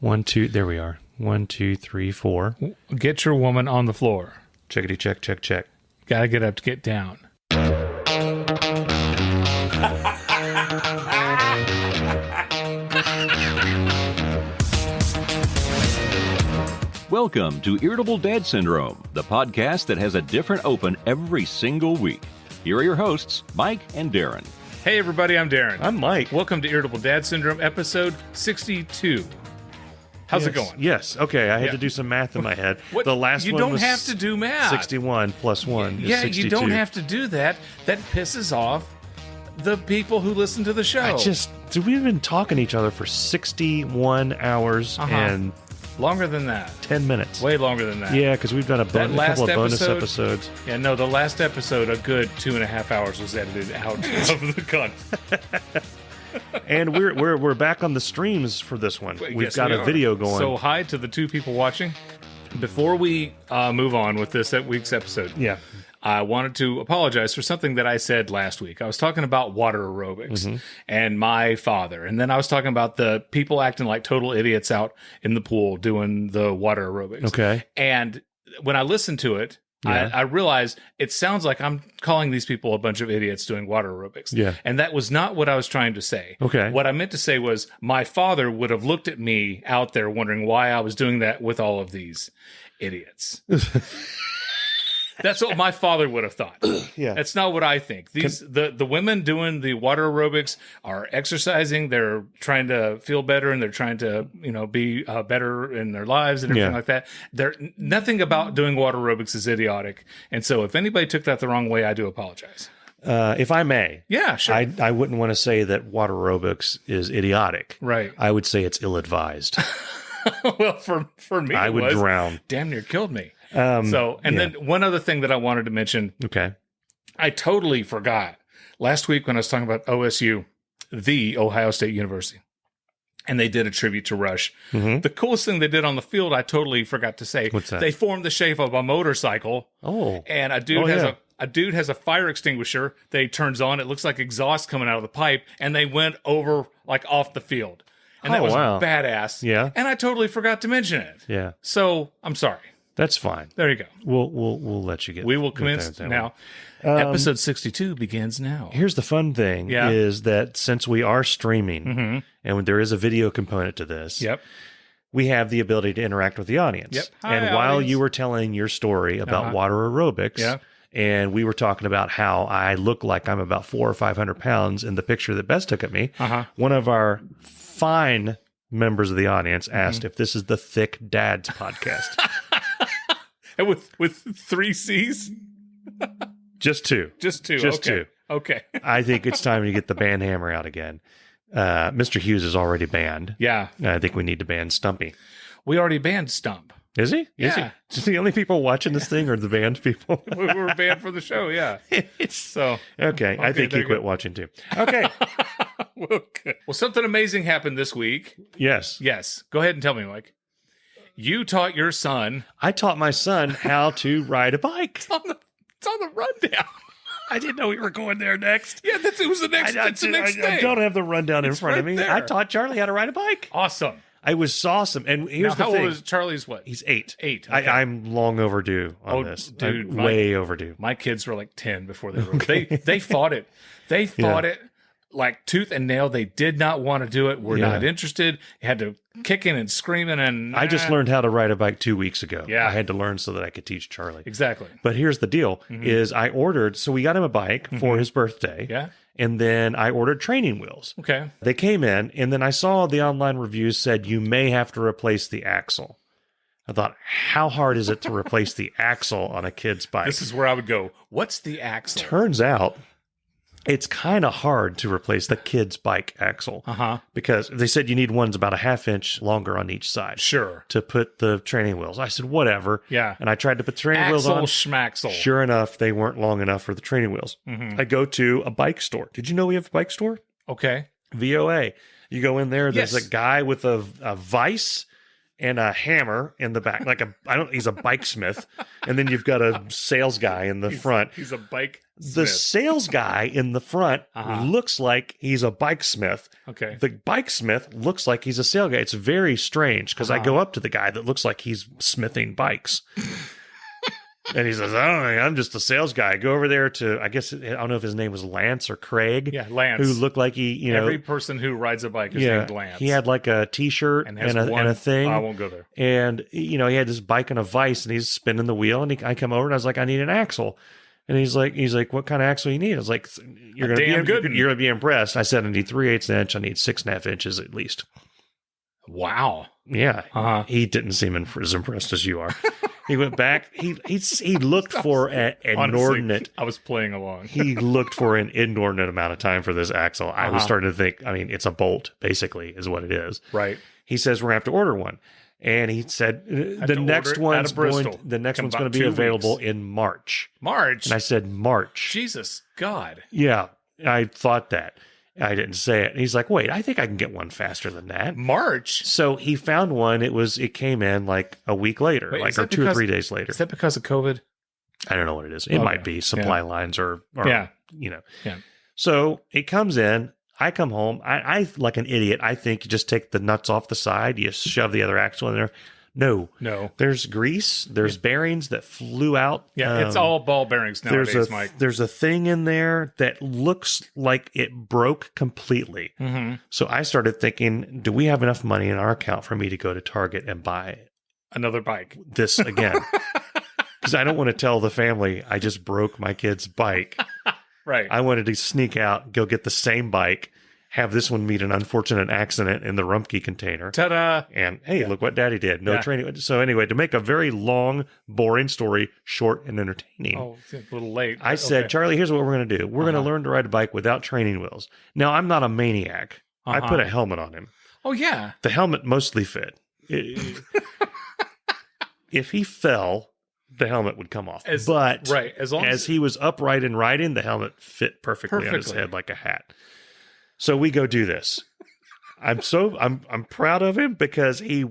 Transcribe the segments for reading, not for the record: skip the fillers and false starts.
1, 2. There we are. 1, 2, 3, 4. Get your woman on the floor. Checkity check, check, check. Gotta get up to get down. Welcome to Irritable Dad Syndrome, the podcast that has a different open every single week. Here are your hosts, Mike and Darin. Hey everybody, I'm Darin. I'm Mike. Welcome to Irritable Dad Syndrome, episode 62. How's it going? Yes. Okay, I had to do some math in my head. What? The last you one don't was have to do math. 61 plus 1 is 62. You don't have to do that. That pisses off the people who listen to the show. We've been talking to each other for 61 hours and... Longer than that. 10 minutes. Way longer than that. Yeah, because we've done a couple of bonus episodes. Yeah, no, the last episode, a good 2.5 hours was edited out of the content. And we're back on the streams for this one. We've got a video going. So hi to the two people watching. Before we move on with this week's episode, I wanted to apologize for something that I said last week. I was talking about water aerobics and my father. And then I was talking about the people acting like total idiots out in the pool doing the water aerobics. Okay. And when I listened to it, I realized it sounds like I'm calling these people a bunch of idiots doing water aerobics. Yeah. And that was not what I was trying to say. Okay. What I meant to say was my father would have looked at me out there wondering why I was doing that with all of these idiots. That's what my father would have thought. Yeah. That's not what I think. The women doing the water aerobics are exercising. They're trying to feel better and they're trying to, be better in their lives and everything like that. Nothing about doing water aerobics is idiotic. And so if anybody took that the wrong way, I do apologize. If I may. Yeah, sure. I wouldn't want to say that water aerobics is idiotic. Right. I would say it's ill-advised. Well, for me, I would drown. Damn near killed me. Then one other thing that I wanted to mention. Okay. I totally forgot last week when I was talking about OSU, the Ohio State University, and they did a tribute to Rush. Mm-hmm. The coolest thing they did on the field, I totally forgot to say. What's that? They formed the shape of a motorcycle. Oh. And a dude has a fire extinguisher that he turns on. It looks like exhaust coming out of the pipe, and they went over like off the field. And that was badass. Yeah. And I totally forgot to mention it. Yeah. So I'm sorry. That's fine. There you go. We'll let you get. We will commence now. Episode 62 begins now. Here's the fun thing: is that since we are streaming and there is a video component to this, we have the ability to interact with the audience. Yep. And while you were telling your story about water aerobics, and we were talking about how I look like I'm about 400 or 500 pounds in the picture that Bess took of me, one of our fine members of the audience asked if this is the Thick Dads podcast. And with 3 C's? Just two. Just two. Just two. Okay. I think it's time to get the band hammer out again. Mr. Hughes is already banned. Yeah. I think we need to ban Stumpy. We already banned Stump. Is he? Yeah. Is he? Just the only people watching this thing are the banned people? We were banned for the show, yeah. Okay, I think you quit watching too. Okay. Well, something amazing happened this week. Yes. Go ahead and tell me, Mike. You taught your son. I taught my son how to ride a bike. It's on the rundown. I didn't know we were going there next. Yeah, it was the next thing. I don't have the rundown in front of me. There. I taught Charlie how to ride a bike. Awesome. It was awesome. And here's the thing. How old is Charlie's what? He's 8. 8. Okay. I'm long overdue on this. Dude, way overdue. My kids were like 10 before they were. They fought it. They fought it like tooth and nail. They did not want to do it. We're not interested. Had to kicking and screaming. And I just learned how to ride a bike 2 weeks ago. Yeah. I had to learn so that I could teach Charlie. Exactly. But here's the deal is I ordered, so we got him a bike for his birthday. Yeah. And then I ordered training wheels. Okay. They came in, and then I saw the online reviews said you may have to replace the axle. I thought, how hard is it to replace the axle on a kid's bike? This is where I would go, what's the axle? Turns out it's kind of hard to replace the kid's bike axle. Because they said you need ones about a half-inch longer on each side. Sure. To put the training wheels. I said, whatever. Yeah. And I tried to put the training wheels on. Schmaxle. Sure enough, they weren't long enough for the training wheels. I go to a bike store. Did you know we have a bike store? Okay. VOA. You go in there, there's a guy with a vise and a hammer in the back, he's a bike smith, and then you've got a sales guy in the front. He's a bike smith. The sales guy in the front looks like he's a bike smith. Okay. The bike smith looks like he's a sales guy. It's very strange because I go up to the guy that looks like he's smithing bikes. And he says, I'm just a sales guy. I go over there to, I don't know if his name was Lance or Craig. Yeah, Lance. Who looked like every person who rides a bike is named Lance. He had like a t-shirt and a thing. I won't go there. And, he had this bike and a vise and he's spinning the wheel. And I come over and I was like, I need an axle. And he's like, what kind of axle you need? I was like, you're going to be impressed. I said, I need 3/8 inch. I need 6.5 inches at least. Wow. Yeah. He didn't seem as impressed as you are. He went back. He looked for an inordinate. I was playing along. He looked for an inordinate amount of time for this axle. I was starting to think, it's a bolt, basically, is what it is. Right. He says, we're going to have to order one. And he said, the next one's going to be available in March. March? And I said, March. Jesus, God. Yeah, I thought that. I didn't say it. And he's like, wait, I think I can get one faster than that. March? So he found one. It came in like a week later, or 2 or 3 days later. Is that because of COVID? I don't know what it is. It might be supply lines or Yeah. So it comes in. I come home. I like an idiot. I think you just take the nuts off the side. You shove the other axle in there. No. There's grease. There's bearings that flew out. Yeah, it's all ball bearings nowadays, Mike. There's a thing in there that looks like it broke completely. Mm-hmm. So I started thinking, do we have enough money in our account for me to go to Target and buy another bike? This again. Because I don't want to tell the family I just broke my kid's bike. Right. I wanted to sneak out, go get the same bike, have this one meet an unfortunate accident in the Rumpke container. Ta-da! And, hey, look what Daddy did. No training. So anyway, to make a very long, boring story short and entertaining. Oh, it's a little late. I said, Charlie, here's what we're going to do. We're going to learn to ride a bike without training wheels. Now, I'm not a maniac. I put a helmet on him. Oh, yeah. The helmet mostly fit. If he fell, the helmet would come off. As long as he was upright and riding, the helmet fit perfectly on his head like a hat. So we go do this. I'm proud of him because he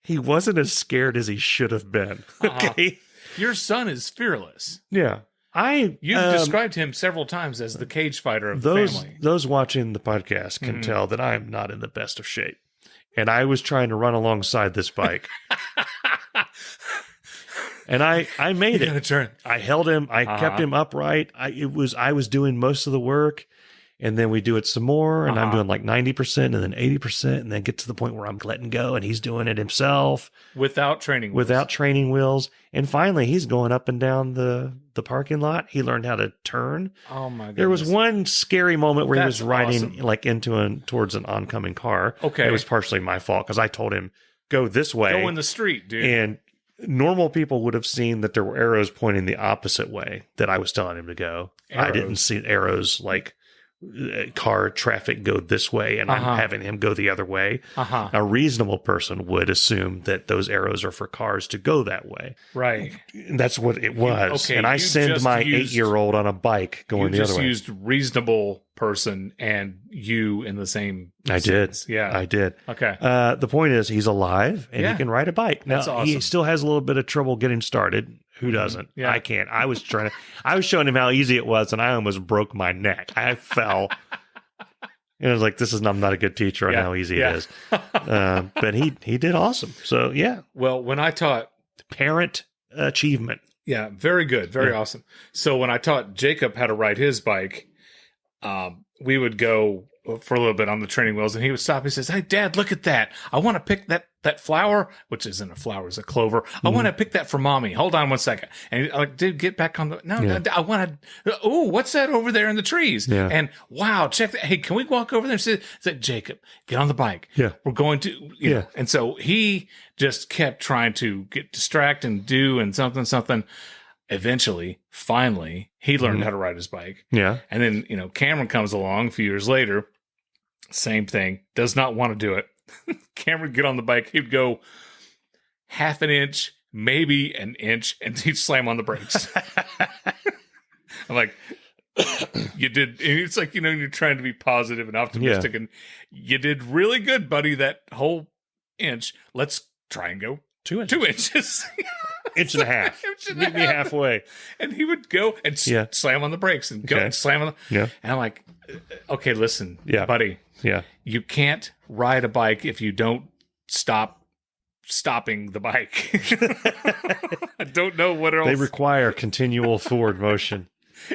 wasn't as scared as he should have been. Okay. Your son is fearless. Yeah. You've described him several times as the cage fighter of the family. Those watching the podcast can tell that I'm not in the best of shape. And I was trying to run alongside this bike. And I made it. I held him. I kept him upright. I was doing most of the work. And then we do it some more, and I'm doing like 90% and then 80%, and then get to the point where I'm letting go, and he's doing it himself. Without training wheels. And finally, he's going up and down the parking lot. He learned how to turn. Oh, my goodness. There was one scary moment where he was riding like towards an oncoming car. Okay. It was partially my fault because I told him, go this way. Go in the street, dude. And normal people would have seen that there were arrows pointing the opposite way that I was telling him to go. Arrows. I didn't see arrows like car traffic go this way and I'm having him go the other way. A reasonable person would assume that those arrows are for cars to go that way. Right. And that's what it was. And I send my 8-year-old on a bike going the other way. You just used reasonable person and you in the same sense. Yeah. I did. Okay. The point is he's alive and he can ride a bike. Now, that's awesome. He still has a little bit of trouble getting started. Who doesn't? Yeah. I can't. I was showing him how easy it was, and I almost broke my neck. I fell. And I was like, I'm not a good teacher on how easy it is. But he did awesome. So, yeah. Well, when I taught... Parent achievement. Yeah, very good. Very awesome. So when I taught Jacob how to ride his bike, we would go for a little bit on the training wheels, and he would stop. He says, "Hey, Dad, look at that. I want to pick that flower," which isn't a flower, it's a clover. "I want to pick that for Mommy. Hold on one second." And he's like, "Dude, get back on the... No, I want to... Oh, what's that over there in the trees?" Yeah. And, wow, check that. "Hey, can we walk over there?" And say, "Jacob, get on the bike. Yeah. We're going to..." You know. And so he just kept trying to get distracted and do and something. Eventually, finally, he learned how to ride his bike. Yeah. And then, Cameron comes along a few years later. Same thing. Does not want to do it. Cameron would get on the bike. He'd go half an inch, maybe an inch, and he'd slam on the brakes. I'm like, you did. And it's like, you're trying to be positive and optimistic. And you did really good, buddy, that whole inch. Let's try and go 2 inches. 2 inches. Inch and a half. Meet me halfway. And he would go and slam on the brakes and go and slam on the... Yeah. And I'm like, okay, listen, buddy. Yeah. You can't ride a bike if you don't stopping the bike. I don't know what else. They require continual forward motion.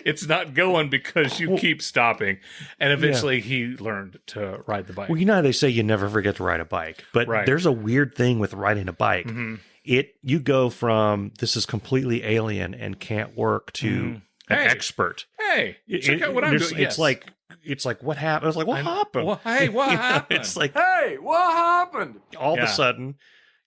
It's not going because you keep stopping. And eventually he learned to ride the bike. Well, you know how they say you never forget to ride a bike, but there's a weird thing with riding a bike. Mm-hmm. You go from this is completely alien and can't work to an expert. Hey, check out what I'm doing. It's like what happened? I was like, what happened? Well, hey, what happened? It's like, hey, what happened? All of a sudden,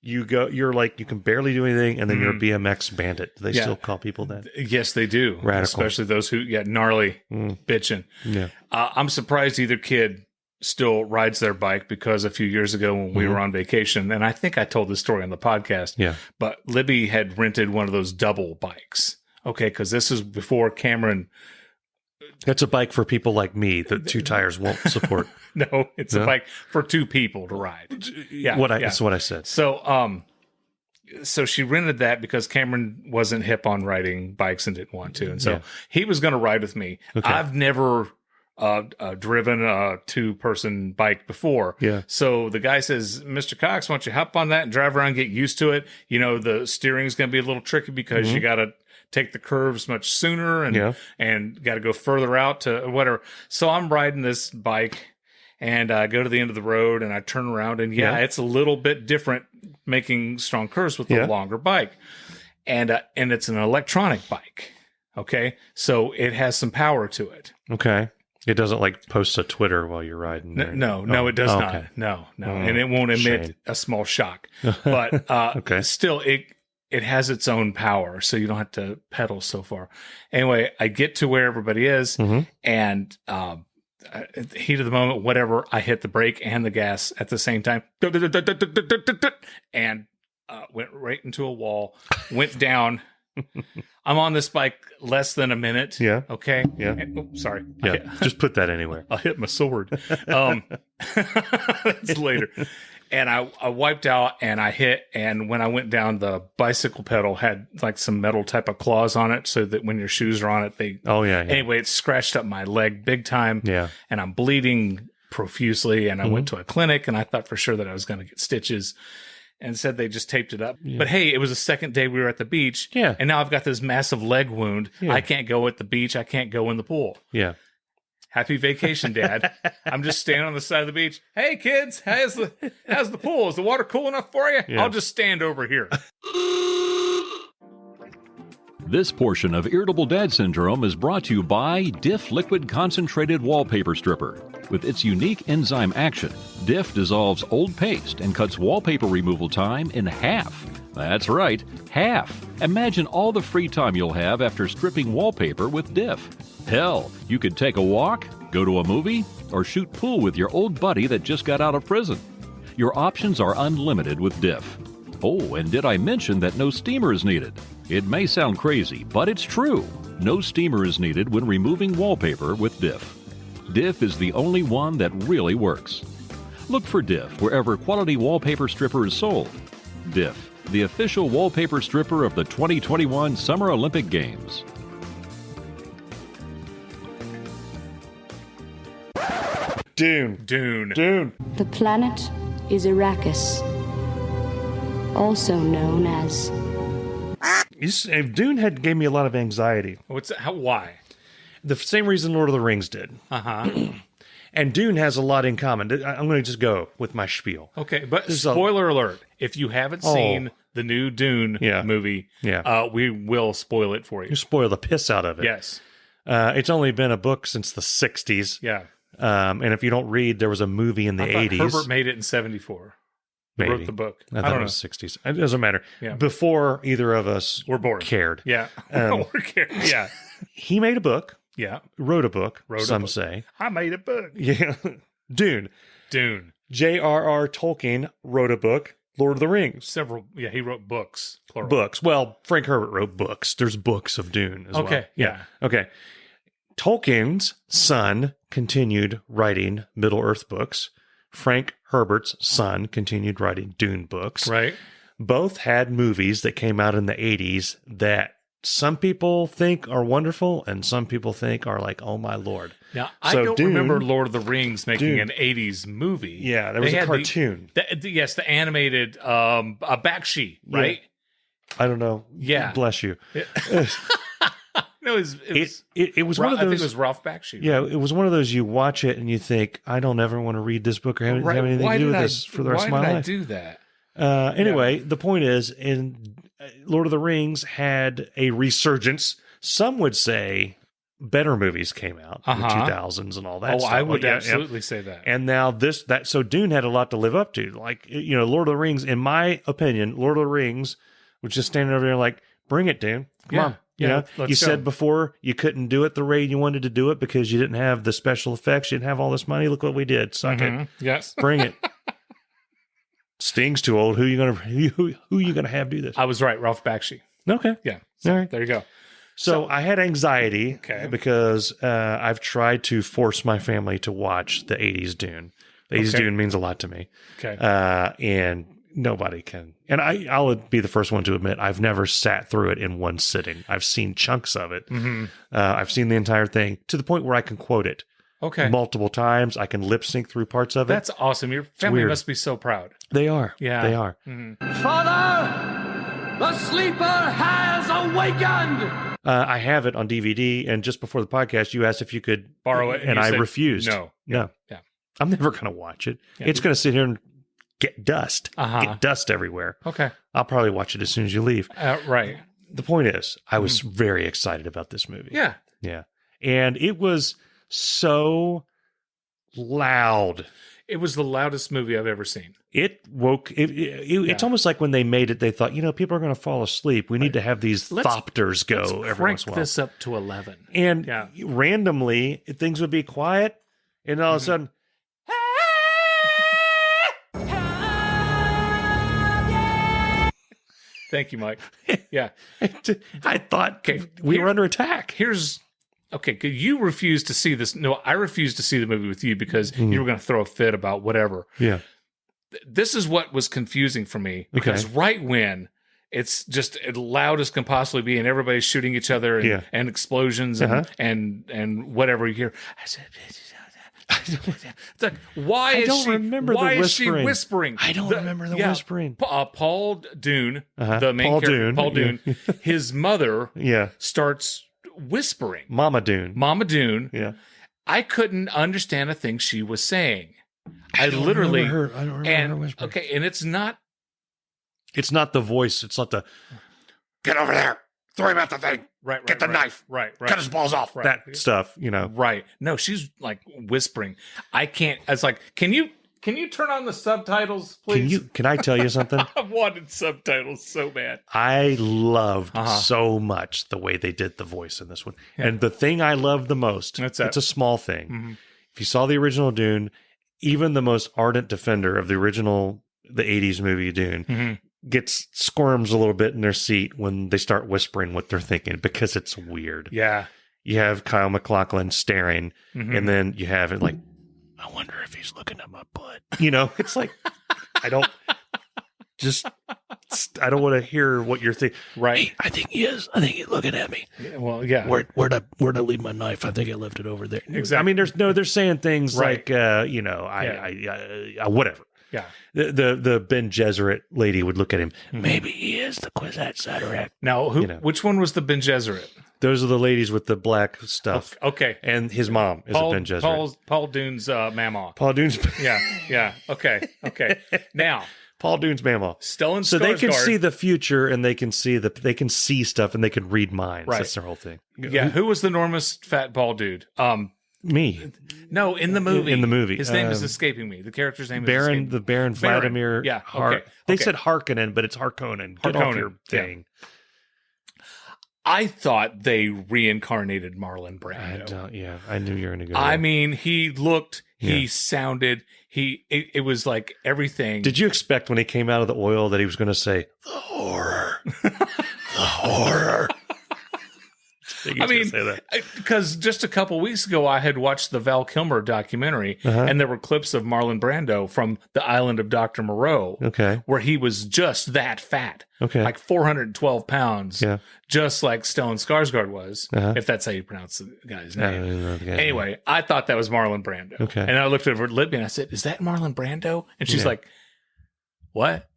you're like, you can barely do anything, and then you're a BMX bandit. Do they still call people that? Yes, they do. Radical. Especially those who get gnarly bitching. Yeah. I'm surprised either kid still rides their bike, because a few years ago when we were on vacation, and I think I told this story on the podcast, but Libby had rented one of those double bikes. Okay, because this is before Cameron. That's a bike for people like me that 2 tires won't support. No, it's a bike for 2 people to ride. That's what I said. So, so she rented that because Cameron wasn't hip on riding bikes and didn't want to, and so he was going to ride with me. Okay. I've never driven a 2-person bike before. Yeah. So the guy says, Mr. Cox, why don't you hop on that and drive around, get used to it? You know, the steering is going to be a little tricky because you got to take the curves much sooner and got to go further out to whatever. So I'm riding this bike and I go to the end of the road and I turn around and it's a little bit different making strong curves with the longer bike. And it's an electronic bike. Okay. So it has some power to it. Okay. It doesn't like post to Twitter while you're riding. No, it does not. No. And it won't emit a small shock, but still it has its own power, so you don't have to pedal so far. Anyway, I get to where everybody is, and at the heat of the moment, whatever, I hit the brake and the gas at the same time, and went right into a wall, went down. I'm on this bike less than a minute. Yeah. Okay. Yeah. And, sorry. Yeah. Just put that anywhere. I hit my sword. It's later. And I wiped out and I hit. And when I went down, the bicycle pedal had like some metal type of claws on it, so that when your shoes are on it, they. Oh yeah. Anyway, it scratched up my leg big time. Yeah. And I'm bleeding profusely. And I went to a clinic and I thought for sure that I was going to get stitches. And said they just taped it up. Yeah. But hey, it was the second day we were at the beach. Yeah. And now I've got this massive leg wound. Yeah. I can't go at the beach. I can't go in the pool. Yeah. Happy vacation, Dad. I'm just standing on the side of the beach. Hey, kids, how's the pool? Is the water cool enough for you? Yeah. I'll just stand over here. This portion of Irritable Dad Syndrome is brought to you by Diff Liquid Concentrated Wallpaper Stripper. With its unique enzyme action, Diff dissolves old paste and cuts wallpaper removal time in half. That's right, half. Imagine all the free time you'll have after stripping wallpaper with Diff. Hell, you could take a walk, go to a movie, or shoot pool with your old buddy that just got out of prison. Your options are unlimited with Diff. Oh, and did I mention that no steamer is needed? It may sound crazy, but it's true. No steamer is needed when removing wallpaper with Diff. Diff is the only one that really works. Look for Diff wherever quality wallpaper stripper is sold. Diff, the official wallpaper stripper of the 2021 Summer Olympic Games. Dune. The planet is Arrakis, also known as... Dune gave me a lot of anxiety. Why? The same reason Lord of the Rings did. And Dune has a lot in common. I'm going to just go with my spiel. Okay, but spoiler alert. If you haven't seen the new Dune movie, we will spoil it for you. You spoil the piss out of it. Yes. It's only been a book since the 60s. Yeah. And if you don't read, there was a movie in the 80s. Herbert made it in 74. Maybe. Wrote the book. I thought it was 60s. It doesn't matter. Yeah. Before either of us were born. Cared. Yeah. We're cared. Yeah. He made a book. Yeah. Wrote a book, some say. I made a book. Yeah. Dune. J.R.R. Tolkien wrote a book, Lord of the Rings. He wrote books. Plural. Books. Well, Frank Herbert wrote books. There's books of Dune as well. Okay. Yeah. Okay. Tolkien's son continued writing Middle-earth books. Frank Herbert's son continued writing Dune books. Right. both had movies that came out in the 80s that some people think are wonderful and some people think are like, oh my Lord. Now, I don't remember Lord of the Rings making an 80s movie. Yeah, there was a cartoon. Yes, the animated Bakshi, right? I don't know. Yeah. Bless you. No, it was one of those. I think it was Ralph Bakshi. Yeah, it was one of those you watch it and you think, I don't ever want to read this book or have anything to do with this for the rest of my life. Why did I do that? Anyway, the point is, in Lord of the Rings had a resurgence. Some would say better movies came out in the 2000s and all that stuff. I would absolutely say that. And now so Dune had a lot to live up to. Like, Lord of the Rings, in my opinion, Lord of the Rings was just standing over there like, bring it, Dune. Come on. You said before you couldn't do it the way you wanted to do it because you didn't have the special effects. You didn't have all this money. Look what we did. Suck it. Yes. Bring it. Sting's too old. Who you gonna have do this? I was right, Ralph Bakshi. Okay. Yeah. All right. There you go. So I had anxiety because I've tried to force my family to watch the 80s Dune. The 80s Dune means a lot to me. Okay. And nobody can. And I'll be the first one to admit I've never sat through it in one sitting. I've seen chunks of it. I've seen the entire thing to the point where I can quote it. Okay. Multiple times. I can lip sync through parts of it. That's awesome. Your family must be so proud. They are. Yeah. They are. Father, the sleeper has awakened. I have it on DVD, and just before the podcast, you asked if you could borrow it, and I refused. No. Yeah. I'm never going to watch it. Yeah. It's going to sit here and get dust. Get dust everywhere. Okay. I'll probably watch it as soon as you leave. Right. The point is, I was very excited about this movie. Yeah. Yeah. And it was so loud. It was the loudest movie I've ever seen. It woke. It's almost like when they made it, they thought, people are going to fall asleep. We need to have these thopters go every once in a while. Crank this up to 11. And randomly, things would be quiet, and all of a sudden, Thank you, Mike. Yeah. I thought we were under attack. You refused to see this. No, I refused to see the movie with you because you were going to throw a fit about whatever. Yeah. This is what was confusing for me because right when it's just as loud as can possibly be and everybody's shooting each other and explosions and whatever you hear. It's like, why is she whispering? I don't remember the whispering. Paul Dune, the main character, Paul Dune, his mother starts whispering. Mama Dune. Yeah. I couldn't understand a thing she was saying. I don't remember her whispering. Okay, and it's not the voice. It's not the get over there. Throw him at the thing. Right. Get the knife. Right. Cut his balls off. That stuff, Right. No, she's like whispering. I can't. It's like, can you turn on the subtitles, please? Can I tell you something? I wanted subtitles so bad. I loved so much the way they did the voice in this one. Yeah. And the thing I loved the most, it's a small thing. If you saw the original Dune, even the most ardent defender of the 80s movie Dune, squirms a little bit in their seat when they start whispering what they're thinking because it's weird. Yeah. You have Kyle MacLachlan staring, and then you have it like, I wonder if he's looking at my butt. It's like, I don't want to hear what you're thinking. Right. Hey, I think he is. I think he's looking at me. Yeah, well, yeah. Where'd I leave my knife? I think I left it over there. Exactly. I mean, they're saying things like, whatever. Yeah. The Ben Gesserit lady would look at him. Maybe he is the Kwisatz Haderach. Now, which one was the Ben Gesserit? Those are the ladies with the black stuff. Okay. And his mom is a Ben Gesserit. Paul Dune's Mamaw. Paul Dune's. Yeah. Okay. Now, Paul Dune's Mamaw. Stellan Skarsgård. So they can see the future and they can see stuff and they can read minds. Right. That's their whole thing. Yeah. Who was the enormous fat bald dude? Me. No, in the movie. His name is escaping me. The character's name is escaping me. The Baron Vladimir. Yeah. They said Harkonnen, but it's Harkonnen. Get off your thing. Yeah. I thought they reincarnated Marlon Brando. I knew you were going to go there. I mean, he looked, he sounded, it was like everything. Did you expect when he came out of the oil that he was going to say, the horror? The horror. I mean, because just a couple weeks ago, I had watched the Val Kilmer documentary, and there were clips of Marlon Brando from The Island of Dr. Moreau, where he was just that fat, like 412 pounds, just like Stellan Skarsgård was, if that's how you pronounce the guy's name. Anyway, I thought that was Marlon Brando. And I looked over at Libby and I said, is that Marlon Brando? And she's like, what?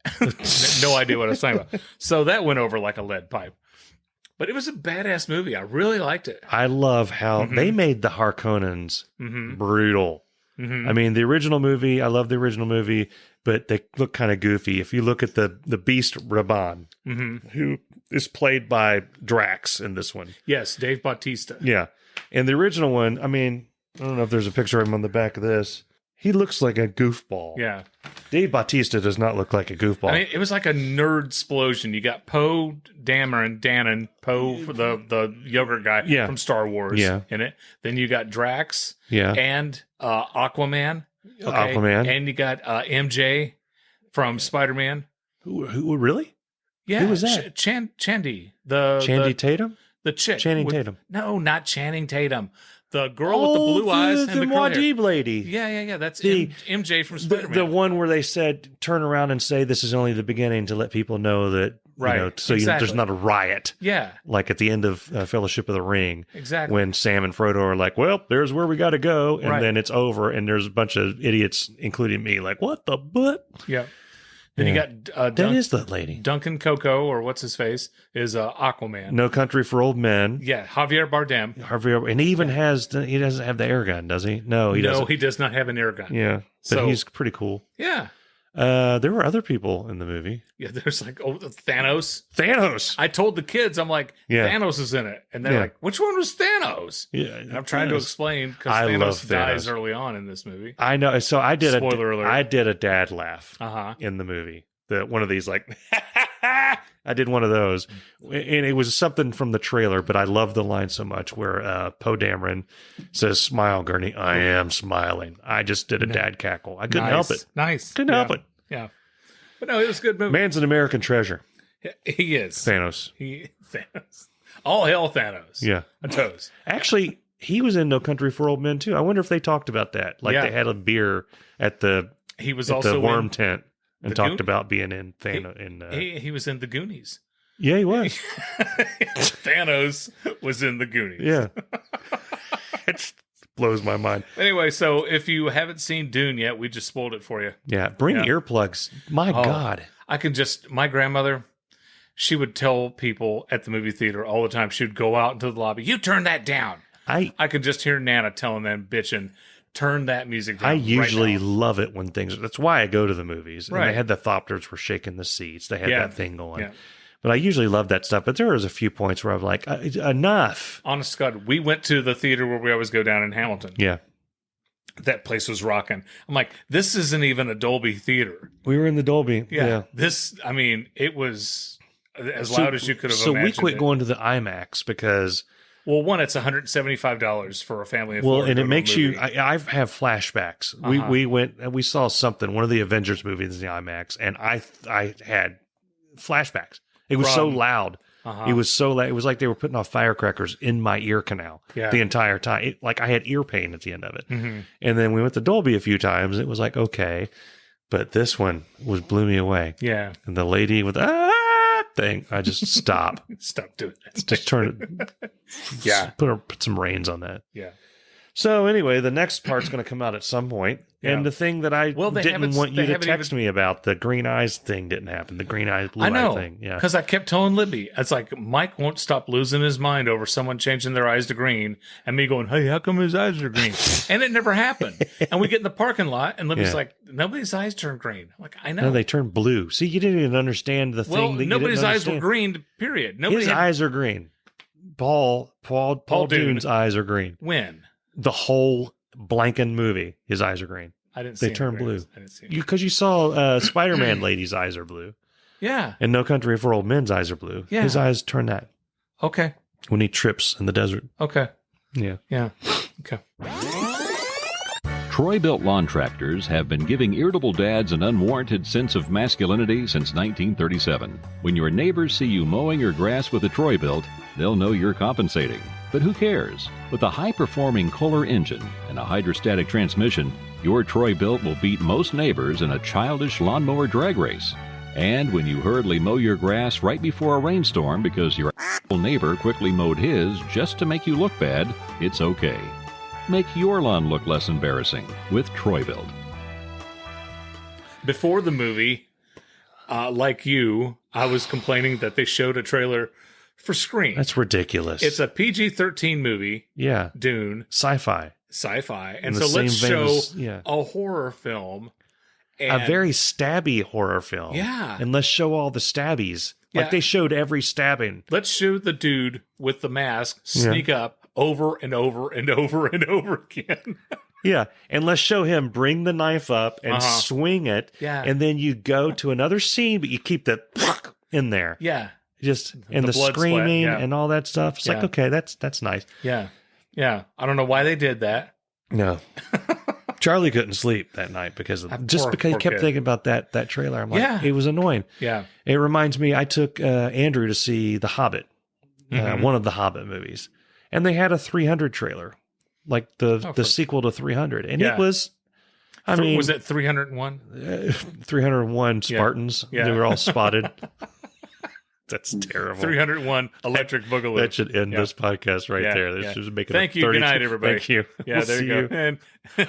No idea what I was talking about. So that went over like a lead pipe. But it was a badass movie. I really liked it. I love how they made the Harkonnens brutal. I mean, the original movie, I love the original movie, but they look kind of goofy. If you look at the Beast Raban, who is played by Drax in this one. Yes, Dave Bautista. Yeah. And the original one, I mean, I don't know if there's a picture of him on the back of this. He looks like a goofball. Yeah. Dave Bautista does not look like a goofball. I mean, it was like a nerd explosion. You got Poe Dameron, Poe for the yogurt guy from Star Wars in it. Then you got Drax and Aquaman. Aquaman. And you got MJ from Spider-Man. Who really? Yeah. Who was that? Chandy. Channing Tatum? The chick. Channing Tatum. No, not Channing Tatum. The girl with the blue eyes and the curly hair. Muad'Dib lady. Yeah. That's MJ from Spider-Man. The one where they said, turn around and say this is only the beginning to let people know that, there's not a riot. Yeah. Like at the end of Fellowship of the Ring. Exactly. When Sam and Frodo are like, well, there's where we got to go. And then it's over. And there's a bunch of idiots, including me, like, what the butt? Yeah. Then you got that is the lady. Duncan Coco, or what's his face, is Aquaman. No Country for Old Men. Yeah, Javier Bardem. And he even he doesn't have the air gun, does he? No, he doesn't. No, he does not have an air gun. Yeah, but he's pretty cool. Yeah. There were other people in the movie. Yeah, there's like Thanos. Thanos. I told the kids, I'm like, Thanos is in it, and they're like, which one was Thanos? Yeah, and I'm trying to explain because Thanos dies early on in this movie. I know. So I did spoiler alert. I did a dad laugh in the movie. One of these like I did one of those, and it was something from the trailer. But I love the line so much where Poe Dameron says, "Smile, Gurney." I am smiling. I just did a dad cackle. I couldn't help it. Nice. Couldn't help it. Yeah. But no, it was a good movie. Man's an American treasure. He is. Thanos. Thanos. All hail Thanos. Yeah. A toes. Actually, he was in No Country for Old Men too. I wonder if they talked about that. Like they had a beer at the worm tent. And talked about being in Thanos. He was in the Goonies. Yeah, he was. Thanos was in the Goonies. Yeah. It blows my mind. Anyway, so if you haven't seen Dune yet, we just spoiled it for you. Yeah, bring earplugs. My God. My grandmother, she would tell people at the movie theater all the time, she would go out into the lobby, you turn that down. I could just hear Nana telling them, bitching, turn that music down. I usually love it when that's why I go to the movies. And they had the Thopters were shaking the seats. They had that thing going. Yeah. But I usually love that stuff. But there was a few points where I'm like, enough. Honest to God, we went to the theater where we always go down in Hamilton. Yeah. That place was rocking. I'm like, this isn't even a Dolby theater. We were in the Dolby. Yeah. It was as loud as you could have imagined. So we quit going to the IMAX because... Well, one, it's $175 for a family of four. Well, and it makes you. I have flashbacks. We went and we saw something, one of the Avengers movies in the IMAX, and I had flashbacks. It was so loud. It was so loud. It was like they were putting off firecrackers in my ear canal the entire time. Like I had ear pain at the end of it. Mm-hmm. And then we went to Dolby a few times. It was like okay, but this one blew me away. Yeah, and the lady with thing, I just stop doing it. Just turn it. Yeah, put some reins on that. Yeah. So anyway, the next part's going to come out at some point. Yeah. And the thing that I didn't want you to text me about, the green eyes thing didn't happen. The green eyes, blue eye thing. Yeah. Because I kept telling Libby, it's like Mike won't stop losing his mind over someone changing their eyes to green and me going, hey, how come his eyes are green? And it never happened. And we get in the parking lot and Libby's like, nobody's eyes turn green. I'm like, I know. No, they turn blue. See, you didn't even understand the thing that nobody's eyes were green, period. His eyes are green. Paul Dune's eyes are green. When? The whole blanking movie, his eyes are green. I didn't see They turn blue. I didn't see because you saw Spider-Man lady's eyes are blue. Yeah. And No Country for Old Men's eyes are blue. Yeah. His eyes turn that. Okay. When he trips in the desert. Okay. Yeah. Yeah. Okay. Troy-built lawn tractors have been giving irritable dads an unwarranted sense of masculinity since 1937. When your neighbors see you mowing your grass with a Troy-built, they'll know you're compensating. But who cares? With a high-performing Kohler engine and a hydrostatic transmission, your Troy-Bilt will beat most neighbors in a childish lawnmower drag race. And when you hurriedly mow your grass right before a rainstorm because your neighbor quickly mowed his just to make you look bad, it's okay. Make your lawn look less embarrassing with Troy-Bilt. Before the movie, like you, I was complaining that they showed a trailer for Scream. That's ridiculous. It's a PG-13 movie. Yeah. Dune. Sci-fi. And so let's show a horror film. A very stabby horror film. Yeah. And let's show all the stabbies. Like they showed every stabbing. Let's show the dude with the mask sneak up over and over and over and over again. Yeah. And let's show him bring the knife up and swing it. Yeah. And then you go to another scene, but you keep the in there. Yeah. Just and the screaming and all that stuff. It's like, okay, that's nice. Yeah. Yeah. I don't know why they did that. No. Charlie couldn't sleep that night because he kept thinking about that trailer. I'm like, it was annoying. Yeah. It reminds me, I took Andrew to see The Hobbit, one of the Hobbit movies, and they had a 300 trailer, like the sequel to 300, and it was, was it 301? 301 Spartans. Yeah. They were all spotted. That's terrible. 301 Electric Boogaloo. That should end this podcast right there. This should make it. Thank you. Good night, everybody. Thank you. Yeah, we'll there you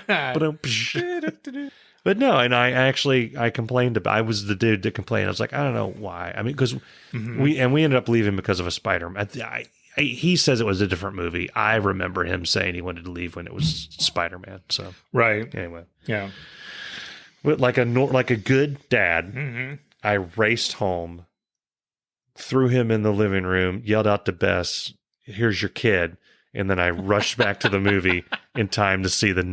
go. But no, and I complained about. I was the dude that complained. I was like, I don't know why. I mean, because we ended up leaving because of a Spider-Man. He says it was a different movie. I remember him saying he wanted to leave when it was Spider-Man. So anyway, but like a good dad, I raced home, threw him in the living room, yelled out to Bess, "Here's your kid," and then I rushed back to the movie in time to see the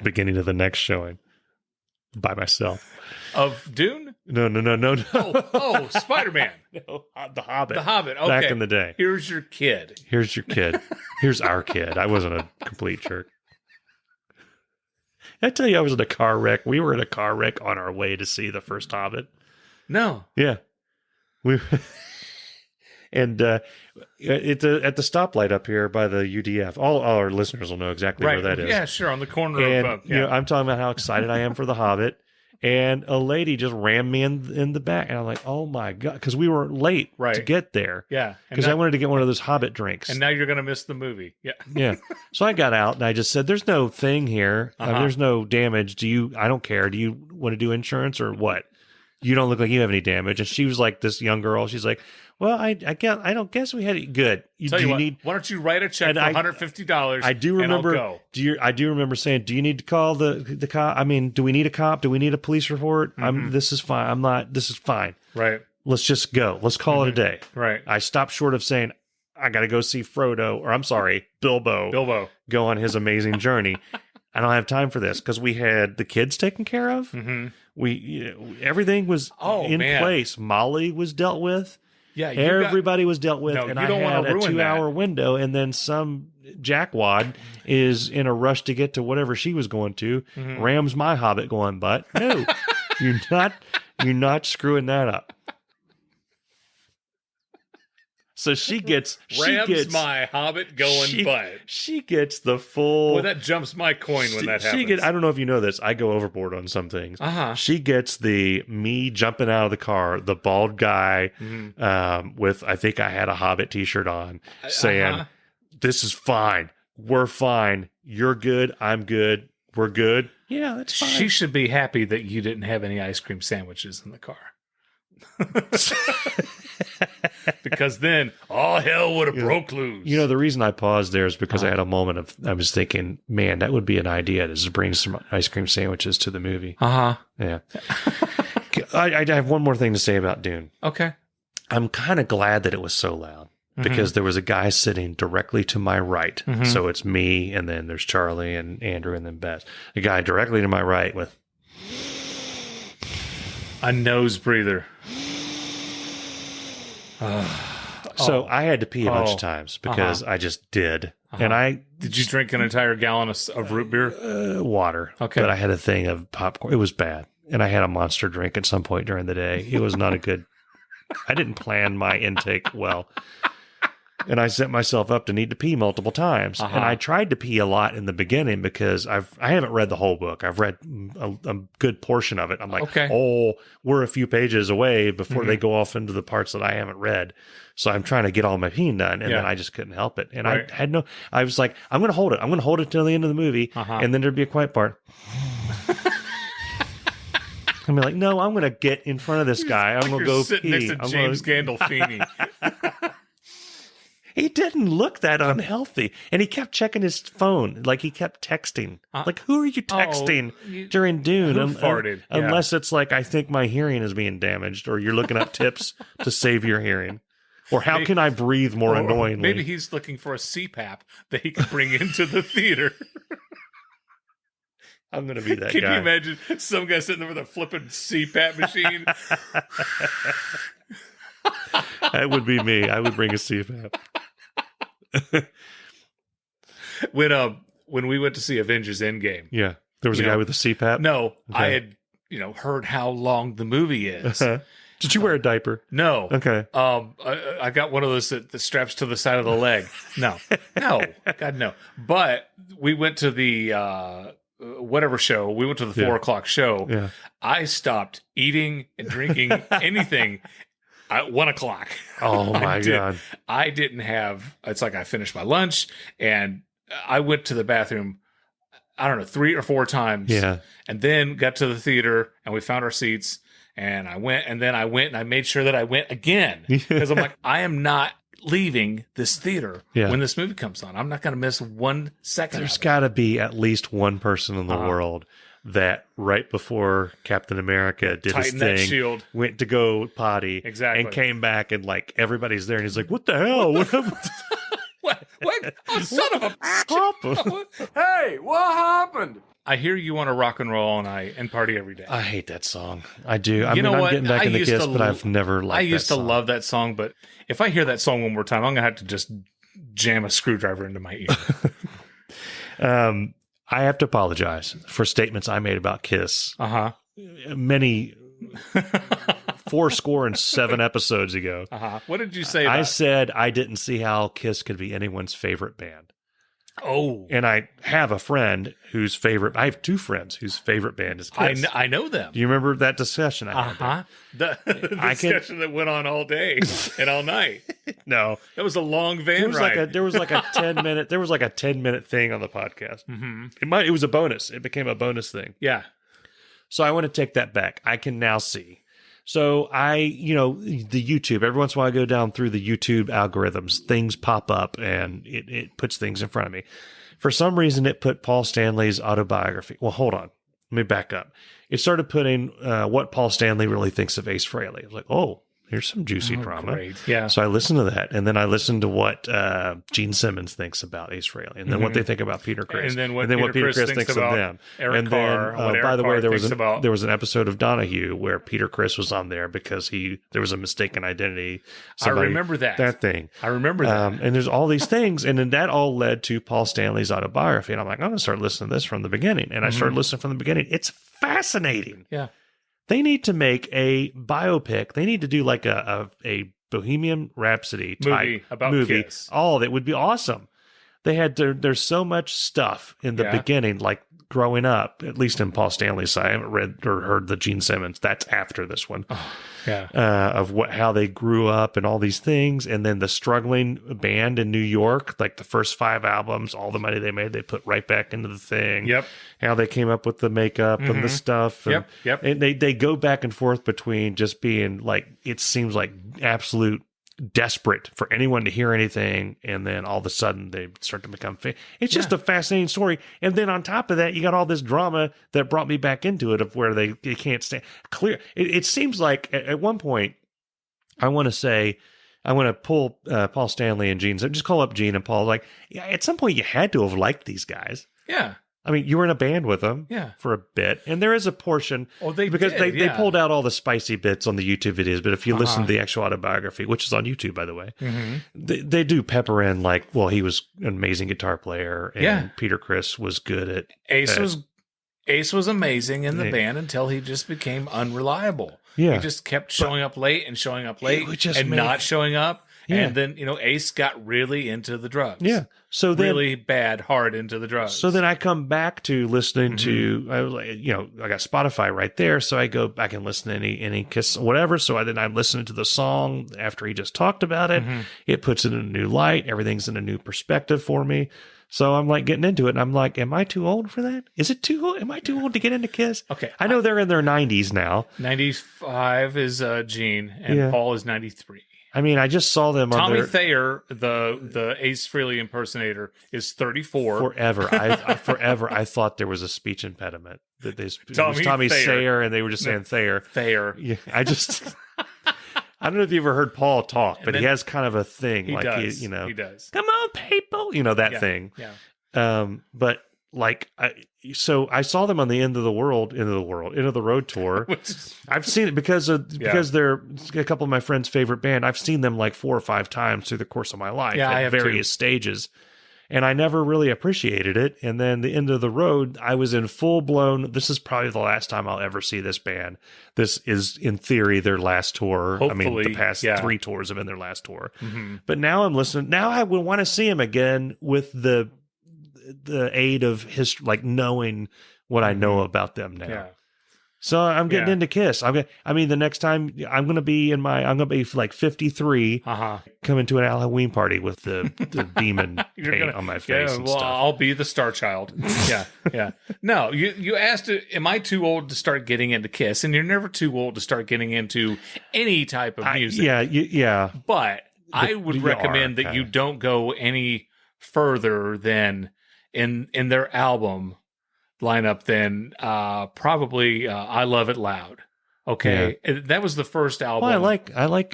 beginning of the next showing by myself. Of Dune? No. Oh, Spider-Man. No, The Hobbit. The Hobbit. Okay. Back in the day. Here's your kid. Here's your kid. Here's our kid. I wasn't a complete jerk. I tell you, I was in a car wreck. We were in a car wreck on our way to see the first Hobbit. No. Yeah. And at the stoplight up here by the UDF, all our listeners will know exactly where that is. Yeah, sure, on the corner of. You know, I'm talking about how excited I am for the Hobbit, and a lady just rammed me in the back, and I'm like, oh my god, because we were late to get there. Yeah, because I wanted to get one of those Hobbit drinks, and now you're going to miss the movie. Yeah, yeah. So I got out and I just said, "There's no thing here. There's no damage. I don't care. Do you want to do insurance or what? You don't look like you have any damage." And she was like, this young girl. She's like, "Well, I don't guess we had it good. Why don't you write a check for $150? I do remember. And I'll go. I do remember saying, "Do you need to call the cop? I mean, do we need a cop? Do we need a police report? This is fine. This is fine. Right. Let's just go. Let's call it a day." Right. I stopped short of saying, "I got to go see Frodo," or I'm sorry, Bilbo go on his amazing journey. I don't have time for this because we had the kids taken care of. Everything was in place. Molly was dealt with. Yeah, everybody was dealt with, and I had a 2-hour that. window, and then some jackwad is in a rush to get to whatever she was going to, rams my Hobbit going, but no, you're not screwing that up. So she gets my Hobbit going butt. She gets the full. Well, that jumps my coin when that happens. I don't know if you know this. I go overboard on some things. She gets me jumping out of the car, the bald guy with, I think I had a Hobbit t-shirt on, saying, "This is fine. We're fine. You're good. I'm good. We're good." Yeah, that's fine. She should be happy that you didn't have any ice cream sandwiches in the car. Because then all hell would have broke loose. You know, the reason I paused there is because I had a moment of, I was thinking, man, that would be an idea to just bring some ice cream sandwiches to the movie. Yeah. I have one more thing to say about Dune. Okay. I'm kind of glad that it was so loud because there was a guy sitting directly to my right. So it's me, and then there's Charlie and Andrew, and then Bess. A guy directly to my right with a nose breather. So I had to pee a bunch of times because I just did. And did you drink an entire gallon of root beer? Water. Okay. But I had a thing of popcorn. It was bad. And I had a Monster drink at some point during the day. It was not a good, I didn't plan my intake well. And I set myself up to need to pee multiple times. And I tried to pee a lot in the beginning because I haven't read the whole book. I've read a good portion of it. I'm like, we're a few pages away before they go off into the parts that I haven't read. So I'm trying to get all my peeing done. And then I just couldn't help it. And I was like, I'm going to hold it. I'm going to hold it till the end of the movie. And then there'd be a quiet part. I'm like, no, I'm going to get in front of this guy. I'm going to go sitting pee. next to James Gandolfini. He didn't look that unhealthy. And he kept checking his phone. Like, he kept texting. Like, who are you texting during Dune? Who farted? Unless it's like, I think my hearing is being damaged, or you're looking up tips to save your hearing. Or how can I breathe more annoyingly? Maybe he's looking for a CPAP that he can bring into the theater. I'm going to be that guy. Can you imagine some guy sitting there with a flipping CPAP machine? That would be me. I would bring a CPAP. When we went to see Avengers Endgame, there was a guy with a CPAP. No, I had heard how long the movie is. Did you wear a diaper? No. Okay. I got one of those that straps to the side of the leg. No, God no. But we went to the whatever show. We went to the 4 o'clock show. Yeah. I stopped eating and drinking anything at 1 o'clock. Oh my God. I didn't have, it's like I finished my lunch and I went to the bathroom, I don't know, 3 or 4 times. Yeah. And then got to the theater and we found our seats and I went and I made sure that I went again because I'm like, I am not leaving this theater when this movie comes on. I'm not going to miss 1 second. There's got to be at least one person in the world that right before Captain America did his thing, went to go potty, and came back and like everybody's there, and he's like, "What the hell? What happened?" What? Oh, son of a! Hey, what happened? I hear you want to rock and roll all night and party every day. I hate that song. I do. I'm getting back into Kiss, but I've never liked that song. I used to love that song, but if I hear that song one more time, I'm going to have to just jam a screwdriver into my ear. I have to apologize for statements I made about Kiss. Many 407 episodes ago. What did you say? I said I didn't see how Kiss could be anyone's favorite band. Oh. And I have a friend whose favorite, I have 2 friends whose favorite band is Kiss. I know them. Do you remember that discussion I had? The discussion that went on all day and all night. No. That was a long van ride. There was like a 10-minute thing on the podcast. It was a bonus. It became a bonus thing. Yeah. So I want to take that back. I can now see. So the YouTube, every once in a while I go down through the YouTube algorithms, things pop up and it puts things in front of me. For some reason, it put Paul Stanley's autobiography. Well, hold on. Let me back up. It started putting what Paul Stanley really thinks of Ace Frehley. I was like, oh, here's some juicy drama. Great. Yeah. So I listened to that. And then I listened to what Gene Simmons thinks about Ace Frehley. And then what they think about Peter Criss. And then what Peter Criss thinks of them. Eric Carr, by the way, there was an episode of Donahue where Peter Criss was on there because there was a mistaken identity. I remember that. That thing. I remember that. And there's all these things. And then that all led to Paul Stanley's autobiography. And I'm like, I'm going to start listening to this from the beginning. And I started listening from the beginning. It's fascinating. Yeah. They need to make a biopic. They need to do like a Bohemian Rhapsody type movie. Kiss. Oh, that would be awesome. They had there's so much stuff in the beginning, like growing up, at least in Paul Stanley's side. I haven't read or heard the Gene Simmons. That's after this one. Of how they grew up and all these things. And then the struggling band in New York, like the first 5 albums, all the money they made, they put right back into the thing. Yep. How they came up with the makeup and the stuff. And, and they go back and forth between just being like, it seems like absolute desperate for anyone to hear anything, and then all of a sudden they start to become it's just a fascinating story. And then on top of that, you got all this drama that brought me back into it, of where they can't stand clear. It seems like at one point, I want to pull Paul Stanley and Gene, so just call up Gene and Paul, like, at some point you had to have liked these guys. Yeah. I mean, you were in a band with them for a bit, and there is a portion they pulled out all the spicy bits on the YouTube videos. But if you listen to the actual autobiography, which is on YouTube, by the way, they do pepper in like, well, he was an amazing guitar player, and Peter Criss was good at Ace was amazing in the band until he just became unreliable. Yeah, he just kept showing up late and not showing up. And then, Ace got really into the drugs. Yeah. So then, really bad, hard into the drugs. So then I come back to listening to, I was like, I got Spotify right there. So I go back and listen to any Kiss, whatever. So I'm listening to the song after he just talked about it. It puts it in a new light. Everything's in a new perspective for me. So I'm like getting into it, and I'm like, am I too old for that? Is it too old? Am I too old to get into Kiss? Okay. I know they're in their 90s now. 95 is Gene, and Paul is 93. I mean, I just saw them Tommy on their... Thayer, the Ace Frehley impersonator, is 34. Forever. I thought there was a speech impediment. That it was Tommy Thayer, and they were just saying Thayer. Thayer. Yeah, I don't know if you ever heard Paul talk, but he has kind of a thing. He does. Come on, people. That thing. Yeah. But like, so I saw them on the End of the Road tour. I've seen it because they're a couple of my friends' favorite band. I've seen them like 4 or 5 times through the course of my life at various stages. And I never really appreciated it. And then the End of the Road, I was in full blown. This is probably the last time I'll ever see this band. This is, in theory, their last tour. Hopefully, the past 3 tours have been their last tour. But now I'm listening. Now I would want to see them again with the aid of history, like knowing what I know about them now. Yeah. So I'm getting into Kiss. The next time I'm going to be like 53, coming to an Halloween party with the demon paint on my face and stuff. I'll be the Star Child. Yeah. No, you asked, am I too old to start getting into Kiss? And you're never too old to start getting into any type of music. Yeah. But I would recommend that you don't go any further than in their album lineup than probably I Love It Loud. Okay, that was the first album. Well, I like